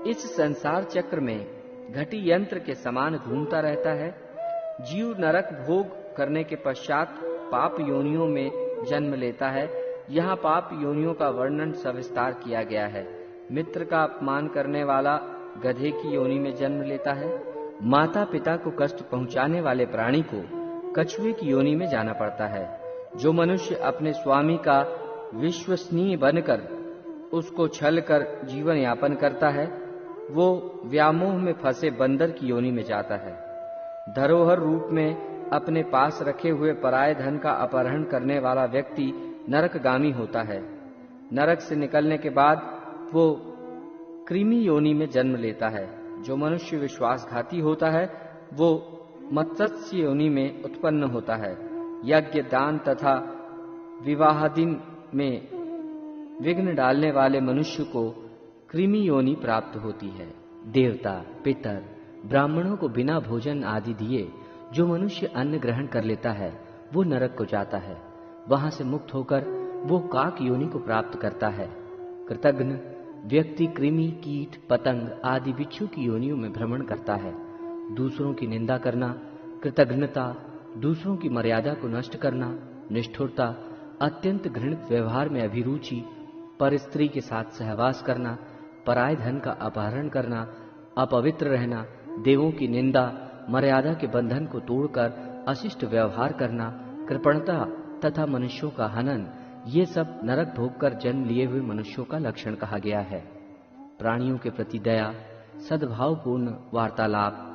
इस संसार चक्र में घटी यंत्र के समान घूमता रहता है। जीव नरक भोग करने के पश्चात पाप योनियों में जन्म लेता है। यहाँ पाप योनियों का वर्णन सविस्तार किया गया है। मित्र का अपमान करने वाला गधे की योनि में जन्म लेता है। माता पिता को कष्ट पहुंचाने वाले प्राणी को कछुए की योनि में जाना पड़ता है। जो मनुष्य अपने स्वामी का विश्वसनीय बनकर उसको छल कर जीवन यापन करता है, वो व्यामोह में फंसे बंदर की योनि में जाता है। धरोहर रूप में अपने पास रखे हुए पराये धन का अपहरण करने वाला व्यक्ति नरकगामी होता है। नरक से निकलने के बाद वो कृमि योनि में जन्म लेता है। जो मनुष्य विश्वासघाती होता है वो मत्स्य योनि में उत्पन्न होता है। यज्ञ, दान तथा विवाहादि में विघ्न डालने वाले मनुष्य को कृमि योनि प्राप्त होती है। देवता, पितर, ब्राह्मणों को बिना भोजन आदि दिए जो मनुष्य अन्न ग्रहण कर लेता है वो नरक को जाता है। वहां से मुक्त होकर वो काक योनि को प्राप्त करता है। कृतघ्न व्यक्ति कृमि, कीट, पतंग आदि बिच्छू की योनियों में भ्रमण करता है। दूसरों की निंदा करना, कृतघ्नता, दूसरों की मर्यादा को नष्ट करना, निष्ठुरता, अत्यंत घृणित व्यवहार में अभिरुचि, पर स्त्री के साथ सहवास करना, पराय धन का अपहरण करना, अपवित्र रहना, देवों की निंदा, मर्यादा के बंधन को तोड़कर अशिष्ट व्यवहार करना, कृपणता तथा मनुष्यों का हनन, ये सब नरक भोगकर जन्म लिए हुए मनुष्यों का लक्षण कहा गया है। प्राणियों के प्रति दया, सद्भावपूर्ण वार्तालाप,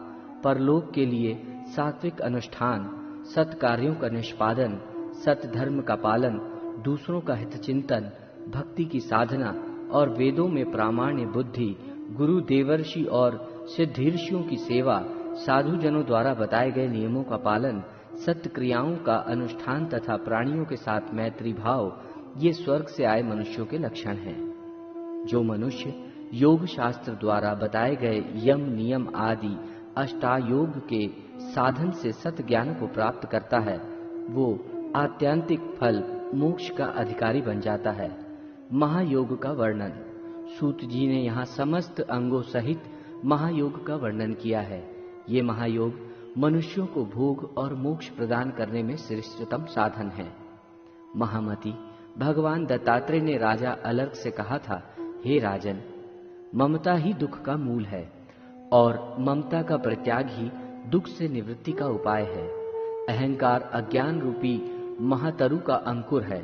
परलोक के लिए सात्विक अनुष्ठान, सत्कार्यों का निष्पादन, सत्य धर्म का पालन, दूसरों का हित चिंतन, भक्ति की साधना और वेदों में प्रामाण्य बुद्धि, गुरु देवर्षि और सिद्धीर्षियों की सेवा, साधु जनों द्वारा बताए गए नियमों का पालन, सत्य क्रियाओं का अनुष्ठान तथा प्राणियों के साथ मैत्री भाव, ये स्वर्ग से आए मनुष्यों के लक्षण हैं। जो मनुष्य योग शास्त्र द्वारा बताए गए यम नियम आदि अष्टायोग के साधन से सत्य ज्ञान को प्राप्त करता है, वो आत्यंतिक फल मोक्ष का अधिकारी बन जाता है। महायोग का वर्णन। सूत जी ने यहाँ समस्त अंगों सहित महायोग का वर्णन किया है। ये महायोग मनुष्यों को भोग और मोक्ष प्रदान करने में श्रेष्ठतम साधन है। महामति, भगवान दत्तात्रेय ने राजा अलर्क से कहा था, हे राजन, ममता ही दुख का मूल है और ममता का परित्याग ही दुख से निवृत्ति का उपाय है। अहंकार अज्ञान रूपी महातरु का अंकुर है।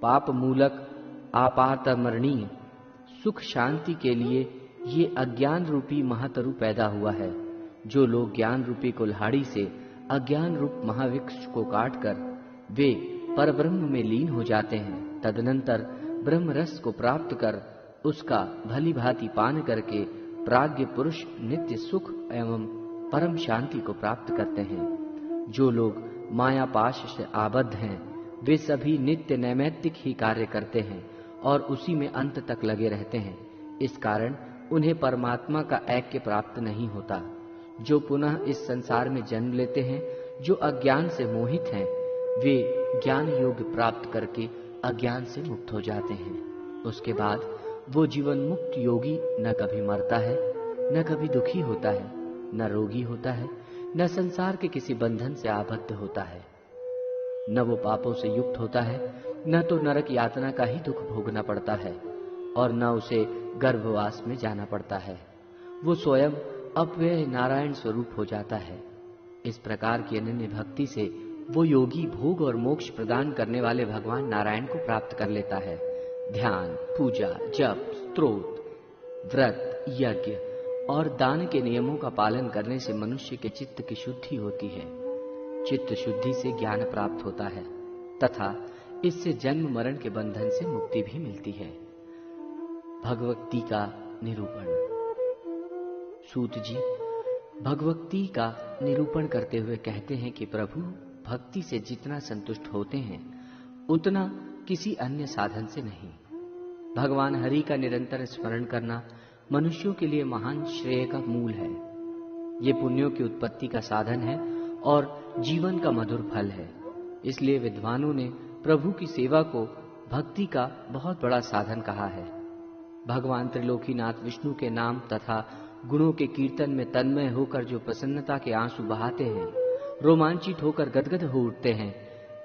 पाप मूलक आपातमरणीय सुख शांति के लिए ये अज्ञान रूपी महातरु पैदा हुआ है। जो लोग ज्ञान रूपी कुल्हाड़ी से अज्ञान रूप महावृक्ष को काटकर वे परब्रह्म में लीन हो जाते हैं, तदनंतर ब्रह्म रस को प्राप्त कर उसका भली भांति पान करके प्राज्ञ पुरुष नित्य सुख एवं परम शांति को प्राप्त करते हैं। जो लोग माया पाश से आबद्ध हैं, वे सभी नित्य नैमित्तिक ही कार्य करते हैं और उसी में अंत तक लगे रहते हैं। इस कारण उन्हें परमात्मा का ऐक्य प्राप्त नहीं होता। जो पुनः इस संसार में जन्म लेते हैं, जो अज्ञान से मोहित हैं, वे ज्ञान योग प्राप्त करके अज्ञान से मुक्त हो जाते हैं। उसके बाद वो जीवन मुक्त योगी न कभी मरता है, न कभी दुखी होता है, न रोगी होता है, न संसार के किसी बंधन से आबद्ध होता है, न वो पापों से युक्त होता है, न तो नरक यातना का ही दुख भोगना पड़ता है और न उसे गर्भवास में जाना पड़ता है। वो स्वयं अपव्यय नारायण स्वरूप हो जाता है। इस प्रकार की अनन्य भक्ति से वो योगी भोग और मोक्ष प्रदान करने वाले भगवान नारायण को प्राप्त कर लेता है। ध्यान, पूजा, जप, स्तोत्र, व्रत, यज्ञ और दान के नियमों का पालन करने से मनुष्य के चित्त की शुद्धि होती है। चित्त शुद्धि से ज्ञान प्राप्त होता है तथा इससे जन्म मरण के बंधन से मुक्ति भी मिलती है। भगवती का निरूपण। सूत जी भगवती का निरूपण करते हुए कहते हैं कि प्रभु भक्ति से जितना संतुष्ट होते हैं उतना किसी अन्य साधन से नहीं। भगवान हरि का निरंतर स्मरण करना मनुष्यों के लिए महान श्रेय का मूल है। ये पुण्यों की उत्पत्ति का साधन है और जीवन का मधुर फल है। इसलिए विद्वानों ने प्रभु की सेवा को भक्ति का बहुत बड़ा साधन कहा है। भगवान त्रिलोकीनाथ विष्णु के नाम तथा गुणों के कीर्तन में तन्मय होकर जो प्रसन्नता के आंसू बहाते हैं, रोमांचित होकर गदगद हो उठते हैं,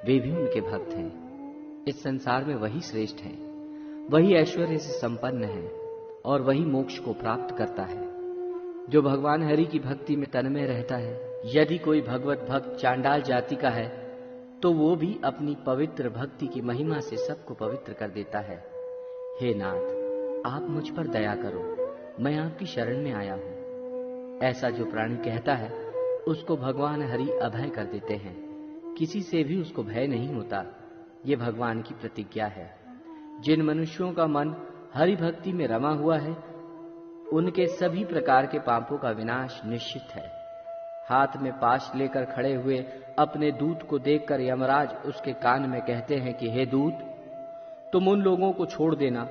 वे भी उनके भक्त हैं। इस संसार में वही श्रेष्ठ है, वही ऐश्वर्य से संपन्न है और वही मोक्ष को प्राप्त करता है। जो भगवान हरि की भक्ति में तन्मय रहता है, यदि कोई भगवत भक्त चांडाल जाति का है तो वो भी अपनी पवित्र भक्ति की महिमा से सबको पवित्र कर देता है। हे नाथ, आप मुझ पर दया करो, मैं आपकी शरण में आया हूं। ऐसा जो प्राणी कहता है उसको भगवान हरि अभय कर देते हैं। किसी से भी उसको भय नहीं होता। ये भगवान की प्रतिज्ञा है। जिन मनुष्यों का मन हरि भक्ति में रमा हुआ है उनके सभी प्रकार के पापों का विनाश निश्चित है। हाथ में पाश लेकर खड़े हुए अपने दूत को देखकर यमराज उसके कान में कहते हैं कि हे दूत, तुम उन लोगों को छोड़ देना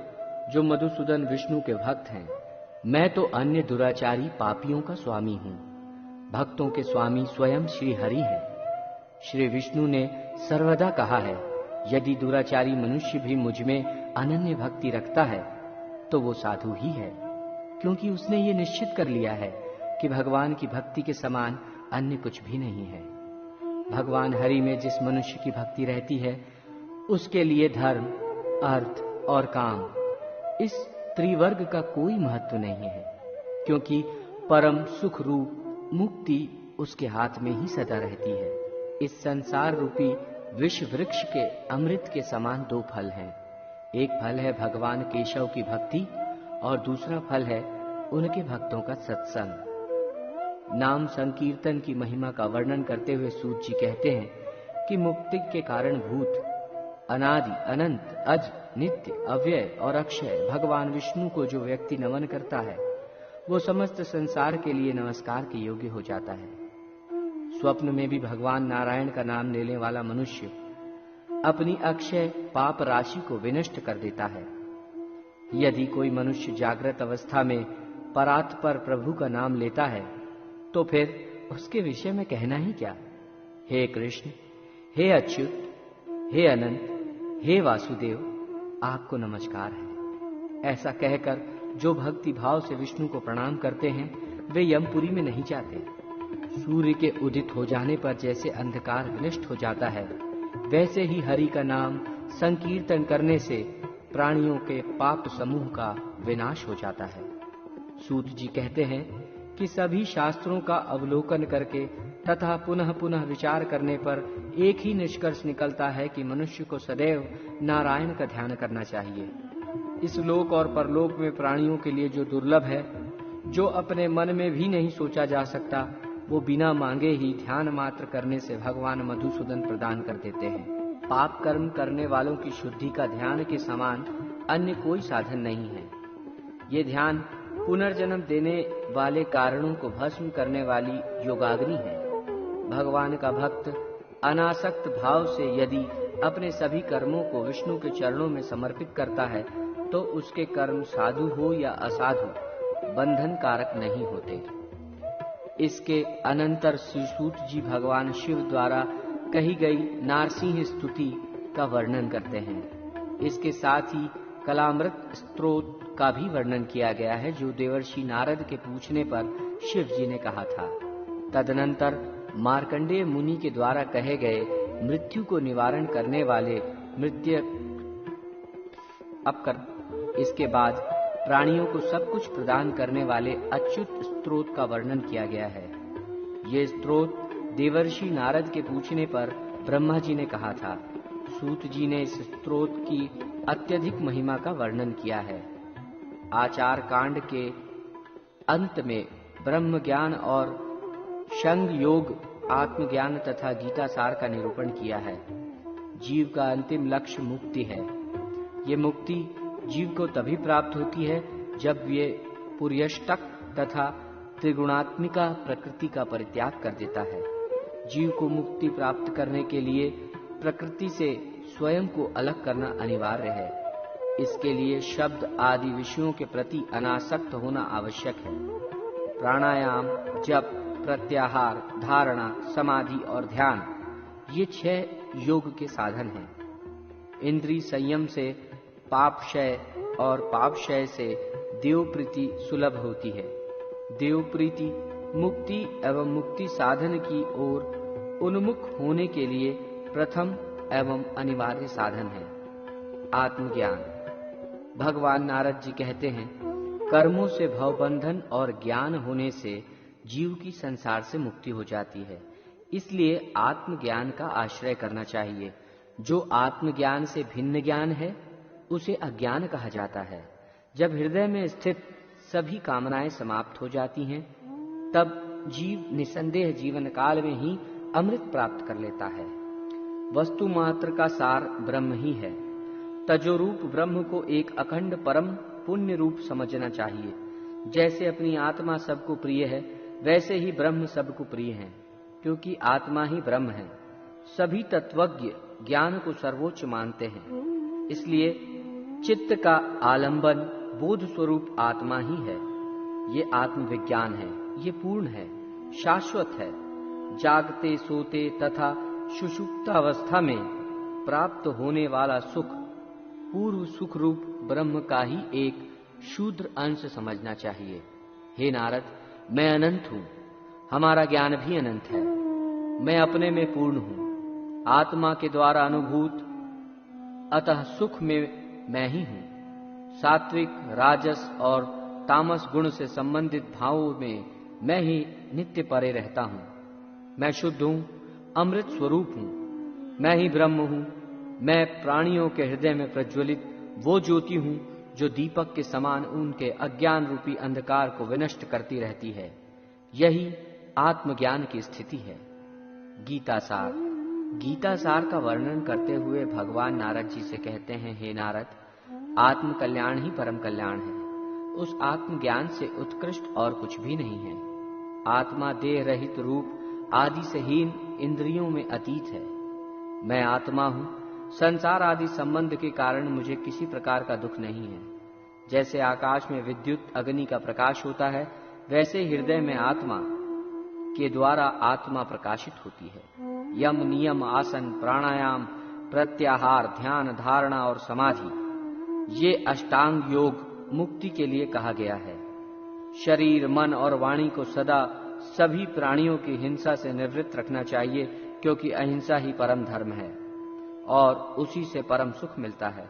जो मधुसूदन विष्णु के भक्त हैं। मैं तो अन्य दुराचारी पापियों का स्वामी हूं। भक्तों के स्वामी स्वयं श्री हरि है। श्री विष्णु ने सर्वदा कहा है, यदि दुराचारी मनुष्य भी मुझ में अनन्य भक्ति रखता है तो वो साधु ही है, क्योंकि उसने ये निश्चित कर लिया है कि भगवान की भक्ति के समान अन्य कुछ भी नहीं है। भगवान हरि में जिस मनुष्य की भक्ति रहती है उसके लिए धर्म, अर्थ और काम, इस त्रिवर्ग का कोई महत्व नहीं है, क्योंकि परम सुख रूप मुक्ति उसके हाथ में ही सदा रहती है। इस संसार रूपी विष वृक्ष के अमृत के समान दो फल हैं। एक फल है भगवान केशव की भक्ति और दूसरा फल है उनके भक्तों का सत्संग। नाम संकीर्तन की महिमा का वर्णन करते हुए सूत जी कहते हैं कि मुक्ति के कारण भूत, अनादि, अनंत, अज, नित्य, अव्यय और अक्षय भगवान विष्णु को जो व्यक्ति नमन करता है वो समस्त संसार के लिए नमस्कार के योग्य हो जाता है। स्वप्न में भी भगवान नारायण का नाम लेने वाला मनुष्य अपनी अक्षय पाप राशि को विनष्ट कर देता है। यदि कोई मनुष्य जागृत अवस्था में परात्पर प्रभु का नाम लेता है तो फिर उसके विषय में कहना ही क्या। हे कृष्ण, हे अच्युत, हे अनंत, हे वासुदेव, आपको नमस्कार है। ऐसा कहकर जो भक्ति भाव से विष्णु को प्रणाम करते हैं वे यमपुरी में नहीं जाते। सूर्य के उदित हो जाने पर जैसे अंधकार विनष्ट हो जाता है, वैसे ही हरि का नाम संकीर्तन करने से प्राणियों के पाप समूह का विनाश हो जाता है। सूत जी कहते हैं कि सभी शास्त्रों का अवलोकन करके तथा पुनः पुनः विचार करने पर एक ही निष्कर्ष निकलता है कि मनुष्य को सदैव नारायण का ध्यान करना चाहिए। इस लोक और परलोक में प्राणियों के लिए जो दुर्लभ है, जो अपने मन में भी नहीं सोचा जा सकता, वो बिना मांगे ही ध्यान मात्र करने से भगवान मधुसूदन प्रदान कर देते हैं। पाप कर्म करने वालों की शुद्धि का ध्यान के समान अन्य कोई साधन नहीं है। ये ध्यान पुनर्जन्म देने वाले कारणों को भस्म करने वाली योगाग्नि है। भगवान का भक्त अनासक्त भाव से यदि अपने सभी कर्मों को विष्णु के चरणों में समर्पित करता है तो उसके कर्म साधु हो या असाधु बंधन कारक नहीं होते। इसके अनंतर श्री सूत जी भगवान शिव द्वारा कही गई नारसिंह स्तुति का वर्णन करते हैं। इसके साथ ही कलामृत स्तोत्र का भी वर्णन किया गया है, जो देवर्षि नारद के पूछने पर शिव जी ने कहा था। तदनंतर मार्कंडेय मुनि के द्वारा कहे गए मृत्यु को निवारण करने वाले इसके बाद प्राणियों को सब कुछ प्रदान करने वाले अच्युत स्तोत्र का वर्णन किया गया है। ये स्तोत्र देवर्षि नारद के पूछने पर ब्रह्मा जी ने कहा था। सूत जी ने इस स्तोत्र की अत्यधिक महिमा का वर्णन किया है। आचार कांड के अंत में ब्रह्म ज्ञान और शंग योग, आत्मज्ञान तथा गीता सार का निरूपण किया है। जीव का अंतिम लक्ष्य मुक्ति है। ये मुक्ति जीव को तभी प्राप्त होती है जब ये पुर्यष्टक तथा त्रिगुणात्मिका प्रकृति का परित्याग कर देता है। जीव को मुक्ति प्राप्त करने के लिए प्रकृति से स्वयं को अलग करना अनिवार्य है। इसके लिए शब्द आदि विषयों के प्रति अनासक्त होना आवश्यक है। प्राणायाम, जप, प्रत्याहार, धारणा, समाधि और ध्यान, ये 6 योग के साधन हैं। इंद्रिय संयम से पाप क्षय और पाप क्षय से देव प्रीति सुलभ होती है। देव प्रीति मुक्ति एवं मुक्ति साधन की ओर उन्मुख होने के लिए प्रथम एवं अनिवार्य साधन है। आत्मज्ञान। भगवान नारद जी कहते हैं, कर्मों से भवबंधन और ज्ञान होने से जीव की संसार से मुक्ति हो जाती है। इसलिए आत्मज्ञान का आश्रय करना चाहिए। जो आत्मज्ञान से भिन्न ज्ञान है उसे अज्ञान कहा जाता है। जब हृदय में स्थित सभी कामनाएं समाप्त हो जाती हैं, तब जीव निसंदेह जीवन काल में ही अमृत प्राप्त कर लेता है। वस्तु मात्र का सार ब्रह्म ही है। तजोरूप ब्रह्म को एक अखंड परम पुण्य रूप समझना चाहिए। जैसे अपनी आत्मा सबको प्रिय है, वैसे ही ब्रह्म सबको प्रिय है, क्योंकि आत्मा ही ब्रह्म है। सभी तत्वज्ञ ज्ञान को सर्वोच्च मानते हैं। इसलिए चित्त का आलंबन बोध स्वरूप आत्मा ही है। ये आत्मविज्ञान है। ये पूर्ण है, शाश्वत है। जागते, सोते तथा सुषुप्तावस्था में प्राप्त होने वाला सुख पूर्व सुख रूप ब्रह्म का ही एक शूद्र अंश समझना चाहिए। हे नारद, मैं अनंत हूँ, हमारा ज्ञान भी अनंत है। मैं अपने में पूर्ण हूं, आत्मा के द्वारा अनुभूत, अतः सुख में मैं ही हूं। सात्विक, राजस और तामस गुण से संबंधित भावों में मैं ही नित्य परे रहता हूं। मैं शुद्ध हूं, अमृत स्वरूप हूं, मैं ही ब्रह्म हूं। मैं प्राणियों के हृदय में प्रज्वलित वो ज्योति हूं जो दीपक के समान उनके अज्ञान रूपी अंधकार को विनष्ट करती रहती है। यही आत्मज्ञान की स्थिति है। गीता सार। गीता सार का वर्णन करते हुए भगवान नारद जी से कहते हैं, हे नारद, आत्म कल्याण ही परम कल्याण है। उस आत्मज्ञान से उत्कृष्ट और कुछ भी नहीं है। आत्मा देह रहित रूप आदि से हीन इंद्रियों में अतीत है। मैं आत्मा हूं। संसार आदि संबंध के कारण मुझे किसी प्रकार का दुख नहीं है। जैसे आकाश में विद्युत अग्नि का प्रकाश होता है, वैसे हृदय में आत्मा के द्वारा आत्मा प्रकाशित होती है। यम, नियम, आसन, प्राणायाम, प्रत्याहार, ध्यान, धारणा और समाधि, ये अष्टांग योग मुक्ति के लिए कहा गया है। शरीर, मन और वाणी को सदा सभी प्राणियों की हिंसा से निवृत्त रखना चाहिए, क्योंकि अहिंसा ही परम धर्म है और उसी से परम सुख मिलता है।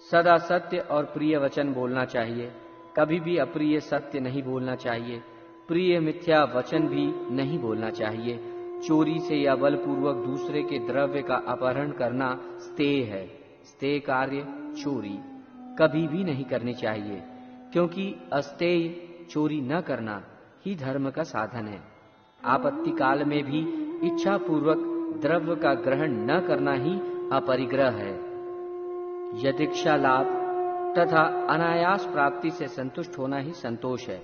सदा सत्य और प्रिय वचन बोलना चाहिए, कभी भी अप्रिय सत्य नहीं बोलना चाहिए। प्रिय मिथ्या वचन भी नहीं बोलना चाहिए। चोरी से या बलपूर्वक दूसरे के द्रव्य का अपहरण करना स्तेय है। स्तेय कार्य चोरी कभी भी नहीं करनी चाहिए, क्योंकि अस्तेय चोरी न करना ही धर्म का साधन है। आपत्ति काल में भी इच्छा पूर्वक द्रव्य का ग्रहण न करना ही अपरिग्रह है। यदीक्षा लाभ तथा अनायास प्राप्ति से संतुष्ट होना ही संतोष है।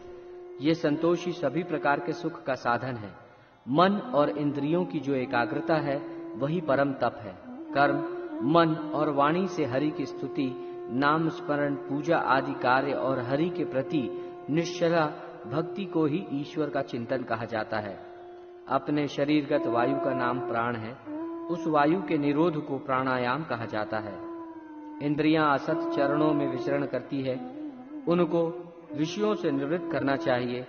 ये संतोष ही सभी प्रकार के सुख का साधन है। मन और इंद्रियों की जो एकाग्रता है वही परम तप है। कर्म, मन और वाणी से हरि की स्तुति, नाम स्मरण, पूजा आदि कार्य और हरि के प्रति निश्चला भक्ति को ही ईश्वर का चिंतन कहा जाता है। अपने शरीरगत वायु का नाम प्राण है। उस वायु के निरोध को प्राणायाम कहा जाता है। इंद्रियां असत चरणों में विचरण करती है, उनको विषयों से निवृत्त करना चाहिए।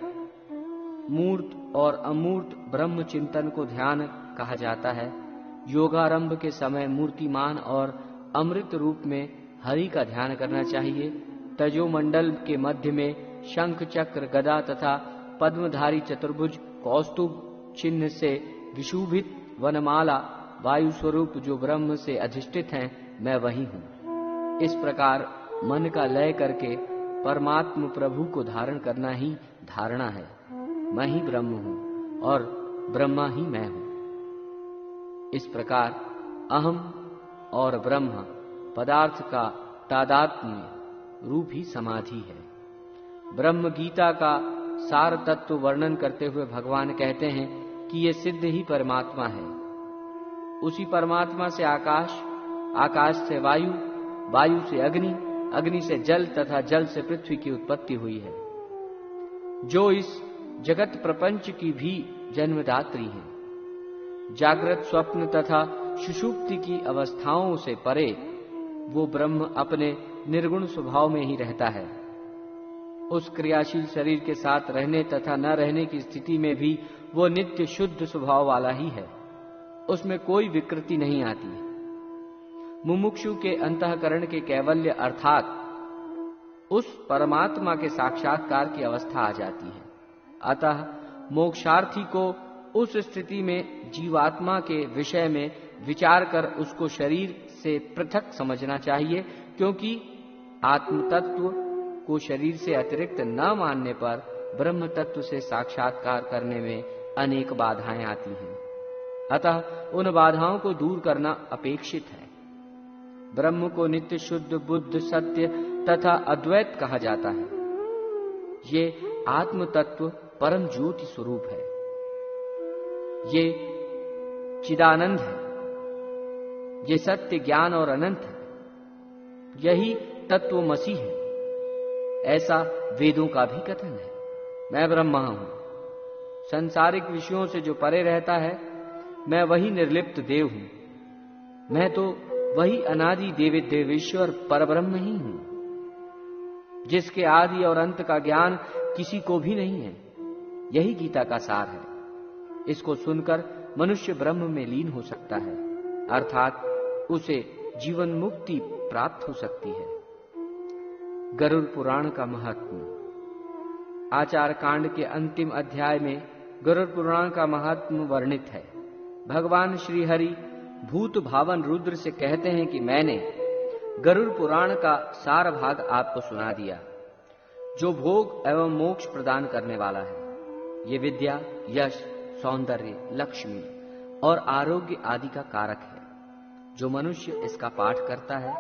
मूर्त और अमूर्त ब्रह्म चिंतन को ध्यान कहा जाता है। योगारंभ के समय मूर्तिमान और अमृत रूप में हरि का ध्यान करना चाहिए। तजोमंडल के मध्य में शंख, चक्र, गदा तथा पद्मधारी चतुर्भुज कौस्तुभ चिन्ह से विशुभित वनमाला वायु स्वरूप जो ब्रह्म से अधिष्ठित हैं, मैं वही हूँ। इस प्रकार मन का लय करके परमात्म प्रभु को धारण करना ही धारणा है। मैं ही ब्रह्म हूँ और ब्रह्मा ही मैं हूँ। इस प्रकार अहम और ब्रह्म पदार्थ का तादात्म्य रूप ही समाधि है। ब्रह्म गीता का सार तत्व वर्णन करते हुए भगवान कहते हैं कि ये सिद्ध ही परमात्मा है। उसी परमात्मा से आकाश, आकाश से वायु, वायु से अग्नि, अग्नि से जल तथा जल से पृथ्वी की उत्पत्ति हुई है, जो इस जगत प्रपंच की भी जन्मदात्री है। जागृत, स्वप्न तथा सुषुप्ति की अवस्थाओं से परे वो ब्रह्म अपने निर्गुण स्वभाव में ही रहता है। उस क्रियाशील शरीर के साथ रहने तथा न रहने की स्थिति में भी वो नित्य शुद्ध स्वभाव वाला ही है। उसमें कोई विकृति नहीं आती है। मुमुक्षु के अंतःकरण के कैवल्य अर्थात उस परमात्मा के साक्षात्कार की अवस्था आ जाती है। अतः मोक्षार्थी को उस स्थिति में जीवात्मा के विषय में विचार कर उसको शरीर से पृथक समझना चाहिए, क्योंकि आत्म तत्व को शरीर से अतिरिक्त न मानने पर ब्रह्म तत्व से साक्षात्कार करने में अनेक बाधाएं आती हैं। अतः उन बाधाओं को दूर करना अपेक्षित है। ब्रह्म को नित्य शुद्ध, बुद्ध, सत्य तथा अद्वैत कहा जाता है। ये आत्म तत्व परम ज्योति स्वरूप है। ये चिदानंद है। ये सत्य, ज्ञान और अनंत है। यही तत्वमसि है, ऐसा वेदों का भी कथन है। मैं ब्रह्मा हूं। सांसारिक विषयों से जो परे रहता है, मैं वही निर्लिप्त देव हूं। मैं तो वही अनादि देवी देवेश्वर परब्रह्म ही हूं, जिसके आदि और अंत का ज्ञान किसी को भी नहीं है। यही गीता का सार है। इसको सुनकर मनुष्य ब्रह्म में लीन हो सकता है, अर्थात उसे जीवन मुक्ति प्राप्त हो सकती है। गरुड़ पुराण का महत्व। आचार कांड के अंतिम अध्याय में गरुड़ पुराण का महत्व वर्णित है। भगवान श्री हरि भूत भावन रुद्र से कहते हैं कि मैंने गरुड़ पुराण का सार भाग आपको सुना दिया, जो भोग एवं मोक्ष प्रदान करने वाला है। ये विद्या, यश, सौंदर्य, लक्ष्मी और आरोग्य आदि का कारक है। जो मनुष्य इसका पाठ करता है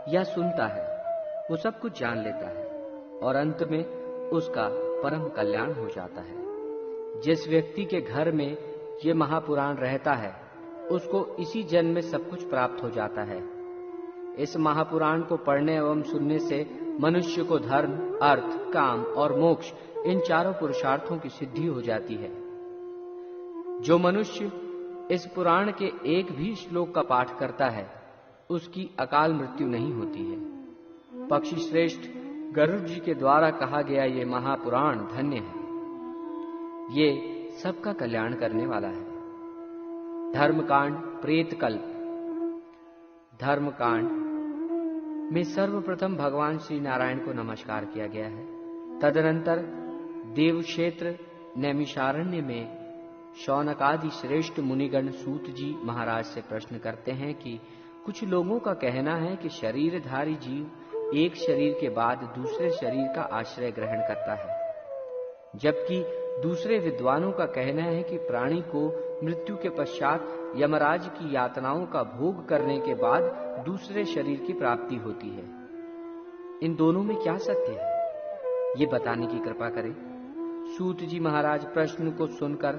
या सुनता है, वो सब कुछ जान लेता है और अंत में उसका परम कल्याण हो जाता है। जिस व्यक्ति के घर में ये महापुराण रहता है, उसको इसी जन्म में सब कुछ प्राप्त हो जाता है। इस महापुराण को पढ़ने एवं सुनने से मनुष्य को धर्म, अर्थ, काम और मोक्ष, इन चारों पुरुषार्थों की सिद्धि हो जाती है। जो मनुष्य इस पुराण के एक भी श्लोक का पाठ करता है, उसकी अकाल मृत्यु नहीं होती है। पक्षी श्रेष्ठ गरुड़ जी के द्वारा कहा गया ये महापुराण धन्य है। ये सबका कल्याण करने वाला है। धर्मकांड प्रेतकल्प। धर्मकांड में सर्वप्रथम भगवान श्री नारायण को नमस्कार किया गया है। तदनंतर देवक्षेत्र नैमिषारण्य में शौनकादि श्रेष्ठ मुनिगण सूत जी महाराज से प्रश्न करते हैं कि कुछ लोगों का कहना है कि शरीरधारी जीव एक शरीर के बाद दूसरे शरीर का आश्रय ग्रहण करता है, जबकि दूसरे विद्वानों का कहना है कि प्राणी को मृत्यु के पश्चात यमराज की यातनाओं का भोग करने के बाद दूसरे शरीर की प्राप्ति होती है। इन दोनों में क्या सत्य है, ये बताने की कृपा करें। सूत जी महाराज प्रश्न को सुनकर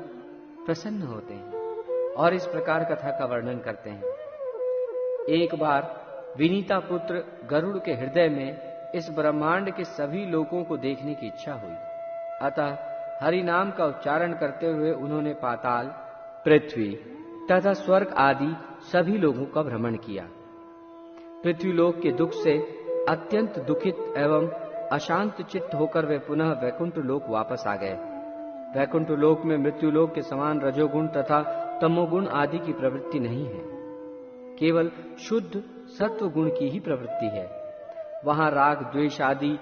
प्रसन्न होते हैं और इस प्रकार कथा का वर्णन करते हैं। एक बार विनीता पुत्र गरुड़ के हृदय में इस ब्रह्मांड के सभी लोगों को देखने की इच्छा हुई। अतः हरि नाम का उच्चारण करते हुए उन्होंने पाताल, पृथ्वी तथा स्वर्ग आदि सभी लोगों का भ्रमण किया। पृथ्वीलोक के दुख से अत्यंत दुखित एवं अशांत चित्त होकर वे पुनः वैकुंठ लोक वापस आ गए। वैकुंठ लोक में मृत्युलोक के समान रजोगुण तथा तमोगुण आदि की प्रवृत्ति नहीं है, केवल शुद्ध सत्व गुण की ही प्रवृत्ति है। वहां राग, द्वेष आदि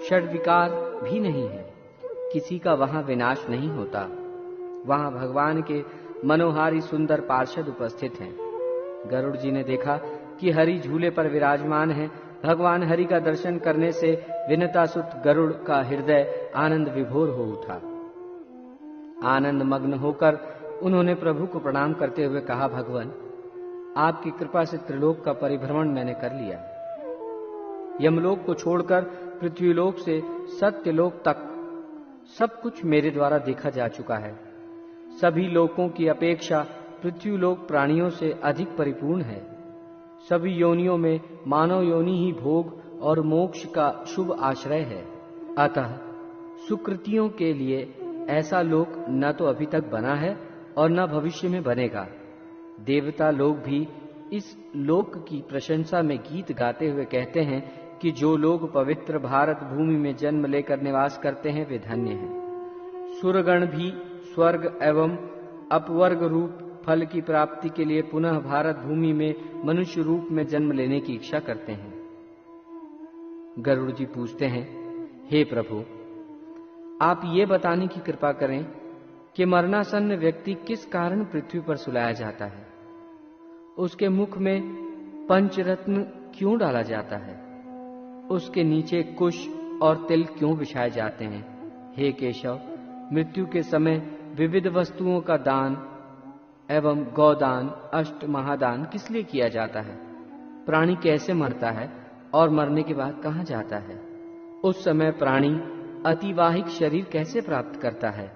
षड्विकार भी नहीं है। किसी का वहां विनाश नहीं होता। वहां भगवान के मनोहारी सुंदर पार्षद उपस्थित हैं। गरुड़ जी ने देखा कि हरि झूले पर विराजमान है। भगवान हरि का दर्शन करने से विनतासुत गरुड़ का हृदय आनंद विभोर हो उठा। आनंद मग्न होकर उन्होंने प्रभु को प्रणाम करते हुए कहा, भगवान, आपकी कृपा से त्रिलोक का परिभ्रमण मैंने कर लिया। यमलोक को छोड़कर पृथ्वीलोक से सत्यलोक तक सब कुछ मेरे द्वारा देखा जा चुका है। सभी लोकों की अपेक्षा पृथ्वीलोक प्राणियों से अधिक परिपूर्ण है। सभी योनियों में मानव योनि ही भोग और मोक्ष का शुभ आश्रय है। अतः सुकृतियों के लिए ऐसा लोक न तो अभी तक बना है और न भविष्य में बनेगा। देवता लोग भी इस लोक की प्रशंसा में गीत गाते हुए कहते हैं कि जो लोग पवित्र भारत भूमि में जन्म लेकर निवास करते हैं वे धन्य हैं। सुरगण भी स्वर्ग एवं अपवर्ग रूप फल की प्राप्ति के लिए पुनः भारत भूमि में मनुष्य रूप में जन्म लेने की इच्छा करते हैं। गरुड़ जी पूछते हैं, हे प्रभु, आप ये बताने की कृपा करें कि मरणासन्न व्यक्ति किस कारण पृथ्वी पर सुलाया जाता है। उसके मुख में पंचरत्न क्यों डाला जाता है। उसके नीचे कुश और तिल क्यों बिछाए जाते हैं। हे केशव, मृत्यु के समय विविध वस्तुओं का दान एवं गौदान, अष्ट महादान किस लिए किया जाता है। प्राणी कैसे मरता है और मरने के बाद कहाँ जाता है। उस समय प्राणी अतिवाहिक शरीर कैसे प्राप्त करता है।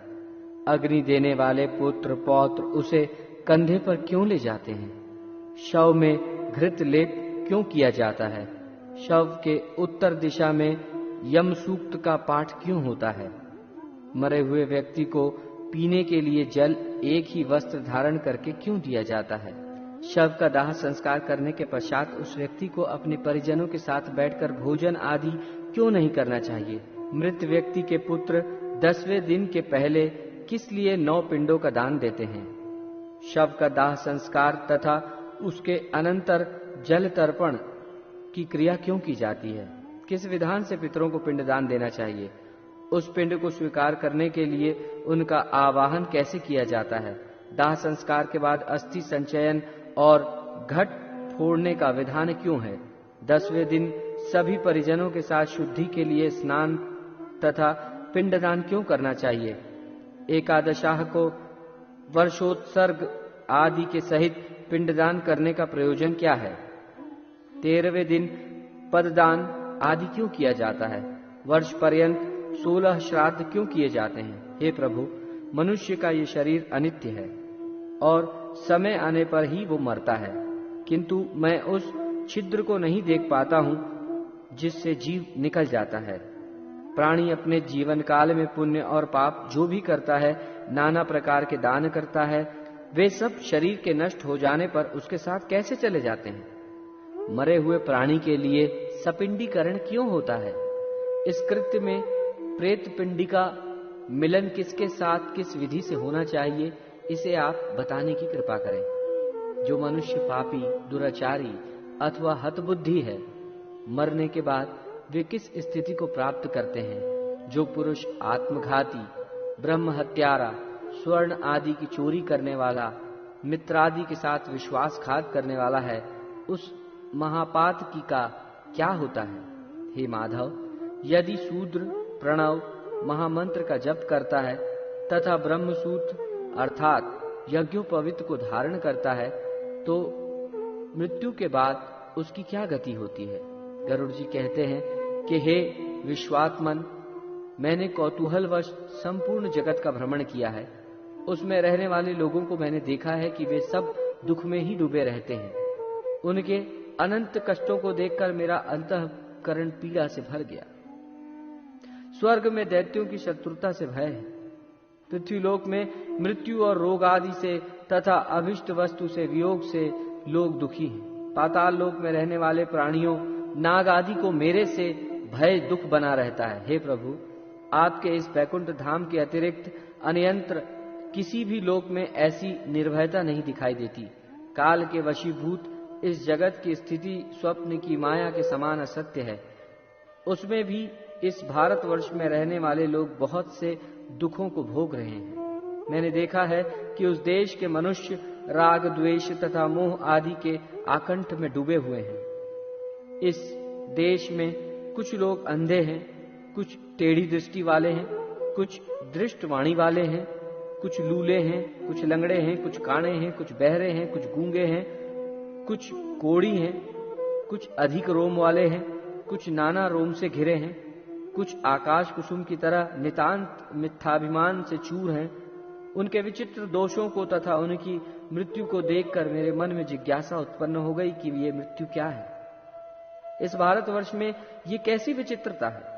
अग्नि देने वाले पुत्र पौत्र उसे कंधे पर क्यों ले जाते हैं। शव में घृत लेप क्यों किया जाता है। शव के उत्तर दिशा में यम सूक्त का पाठ क्यों होता है। मरे हुए व्यक्ति को पीने के लिए जल एक ही वस्त्र धारण करके क्यों दिया जाता है। शव का दाह संस्कार करने के पश्चात उस व्यक्ति को अपने परिजनों के साथ बैठकर भोजन आदि क्यों नहीं करना चाहिए। मृत व्यक्ति के पुत्र 10वें दिन के पहले किस लिए 9 पिंडों का दान देते हैं। शव का दाह संस्कार तथा उसके अनंतर जल तर्पण की क्रिया क्यों की जाती है? किस विधान से पितरों को पिंडदान देना चाहिए? उस पिंड को स्वीकार करने के लिए उनका आवाहन कैसे किया जाता है? दाह संस्कार के बाद अस्थि संचयन और घट फोड़ने का विधान क्यों है? 10वें दिन सभी परिजनों के साथ शुद्धि के लिए स्नान तथा पिंडदान क्यों करना चाहिए? एकादशाह को वर्षोत्सर्ग आदि के सहित पिंडदान करने का प्रयोजन क्या है? 13वें दिन पददान आदि क्यों किया जाता है? वर्ष पर्यंत 16 श्राद्ध क्यों किए जाते हैं? हे प्रभु, मनुष्य का ये शरीर अनित्य है और समय आने पर ही वो मरता है, किंतु मैं उस छिद्र को नहीं देख पाता हूं जिससे जीव निकल जाता है। प्राणी अपने जीवन काल में पुण्य और पाप जो भी करता है, नाना प्रकार के दान करता है, वे सब शरीर के नष्ट हो जाने पर उसके साथ कैसे चले जाते हैं? मरे हुए प्राणी के लिए सपिंडीकरण क्यों होता है? इस कृत्य में प्रेत पिंडी का मिलन किसके साथ किस विधि से होना चाहिए, इसे आप बताने की कृपा करें। जो मनुष्य पापी, दुराचारी अथवा हतबुद्धि है, मरने के बाद वे किस स्थिति को प्राप्त करते हैं? जो पुरुष आत्मघाती, ब्रह्म हत्यारा, स्वर्ण आदि की चोरी करने वाला, मित्रादि के साथ विश्वासघात करने वाला है, उस महापातकी का क्या होता है? हे माधव, यदि शूद्र प्रणव महामंत्र का जप करता है तथा ब्रह्मसूत्र अर्थात यज्ञोपवीत को धारण करता है, तो मृत्यु के बाद उसकी क्या गति होती है? गरुड़ जी कहते हैं कि हे विश्वात्मन, मैंने कौतूहलवश संपूर्ण जगत का भ्रमण किया है। उसमें रहने वाले लोगों को मैंने देखा है कि वे सब दुख में ही डूबे रहते हैं। उनके अनंत कष्टों को देखकर मेरा अंतःकरण पीड़ा से भर गया। स्वर्ग में दैत्यों की शत्रुता से भय है, पृथ्वीलोक में मृत्यु और रोग आदि से तथा अभिष्ट वस्तु से वियोग से लोग दुखी हैं। पाताल लोक में रहने वाले प्राणियों, नाग आदि को मेरे से भय दुख बना रहता है। हे प्रभु, आपके इस वैकुंठ धाम के अतिरिक्त अन्यंत्र किसी भी लोक में ऐसी निर्भयता नहीं दिखाई देती। काल के वशीभूत इस जगत की स्थिति स्वप्न की माया के समान असत्य है। उसमें भी इस भारतवर्ष में रहने वाले लोग बहुत से दुखों को भोग रहे हैं। मैंने देखा है कि उस देश के मनुष्य राग, द्वेष तथा मोह आदि के आकंठ में डूबे हुए हैं। इस देश में कुछ लोग अंधे हैं, कुछ टेढ़ी दृष्टि वाले हैं, कुछ दृष्ट वाणी वाले हैं, कुछ लूले हैं, कुछ लंगड़े हैं, कुछ काणे हैं, कुछ बहरे हैं, कुछ गूंगे हैं, कुछ कोड़ी हैं, कुछ अधिक रोम वाले हैं, कुछ नाना रोम से घिरे हैं, कुछ आकाश कुसुम की तरह नितांत मिथ्याभिमान से चूर हैं। उनके विचित्र दोषों को तथा उनकी मृत्यु को देखकर मेरे मन में जिज्ञासा उत्पन्न हो गई कि ये मृत्यु क्या है? इस भारतवर्ष में ये कैसी विचित्रता है?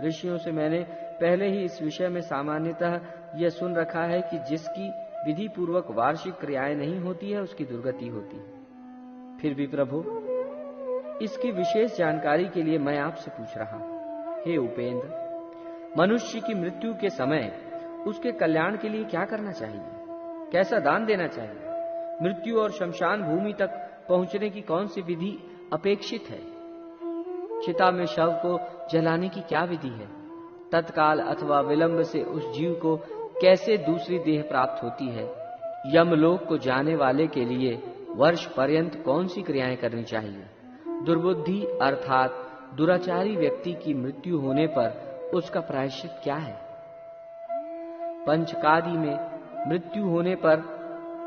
ऋषियों से मैंने पहले ही इस विषय में सामान्यतः यह सुन रखा है कि जिसकी विधि पूर्वक वार्षिक क्रियाएं नहीं होती है, उसकी दुर्गति होती है। फिर भी प्रभु, इसकी विशेष जानकारी के लिए मैं आपसे पूछ रहा हूं। हे उपेंद्र, मनुष्य की मृत्यु के समय उसके कल्याण के लिए क्या करना चाहिए? कैसा दान देना चाहिए? मृत्यु और शमशान भूमि तक पहुंचने की कौन सी विधि अपेक्षित है? चिता में शव को जलाने की क्या विधि है? तत्काल अथवा विलंब से उस जीव को कैसे दूसरी देह प्राप्त होती है? यमलोक को जाने वाले के लिए वर्ष पर्यंत कौन सी क्रियाएं करनी चाहिए? दुर्बुद्धि अर्थात दुराचारी व्यक्ति की मृत्यु होने पर उसका प्रायश्चित क्या है? पंचकादि में मृत्यु होने पर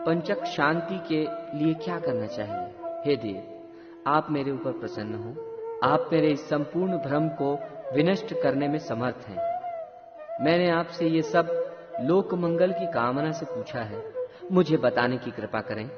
पंचक शांति के लिए क्या करना चाहिए? हे देव, आप मेरे ऊपर प्रसन्न हो। आप मेरे इस संपूर्ण भ्रम को विनष्ट करने में समर्थ हैं। मैंने आपसे ये सब लोक मंगल की कामना से पूछा है, मुझे बताने की कृपा करें।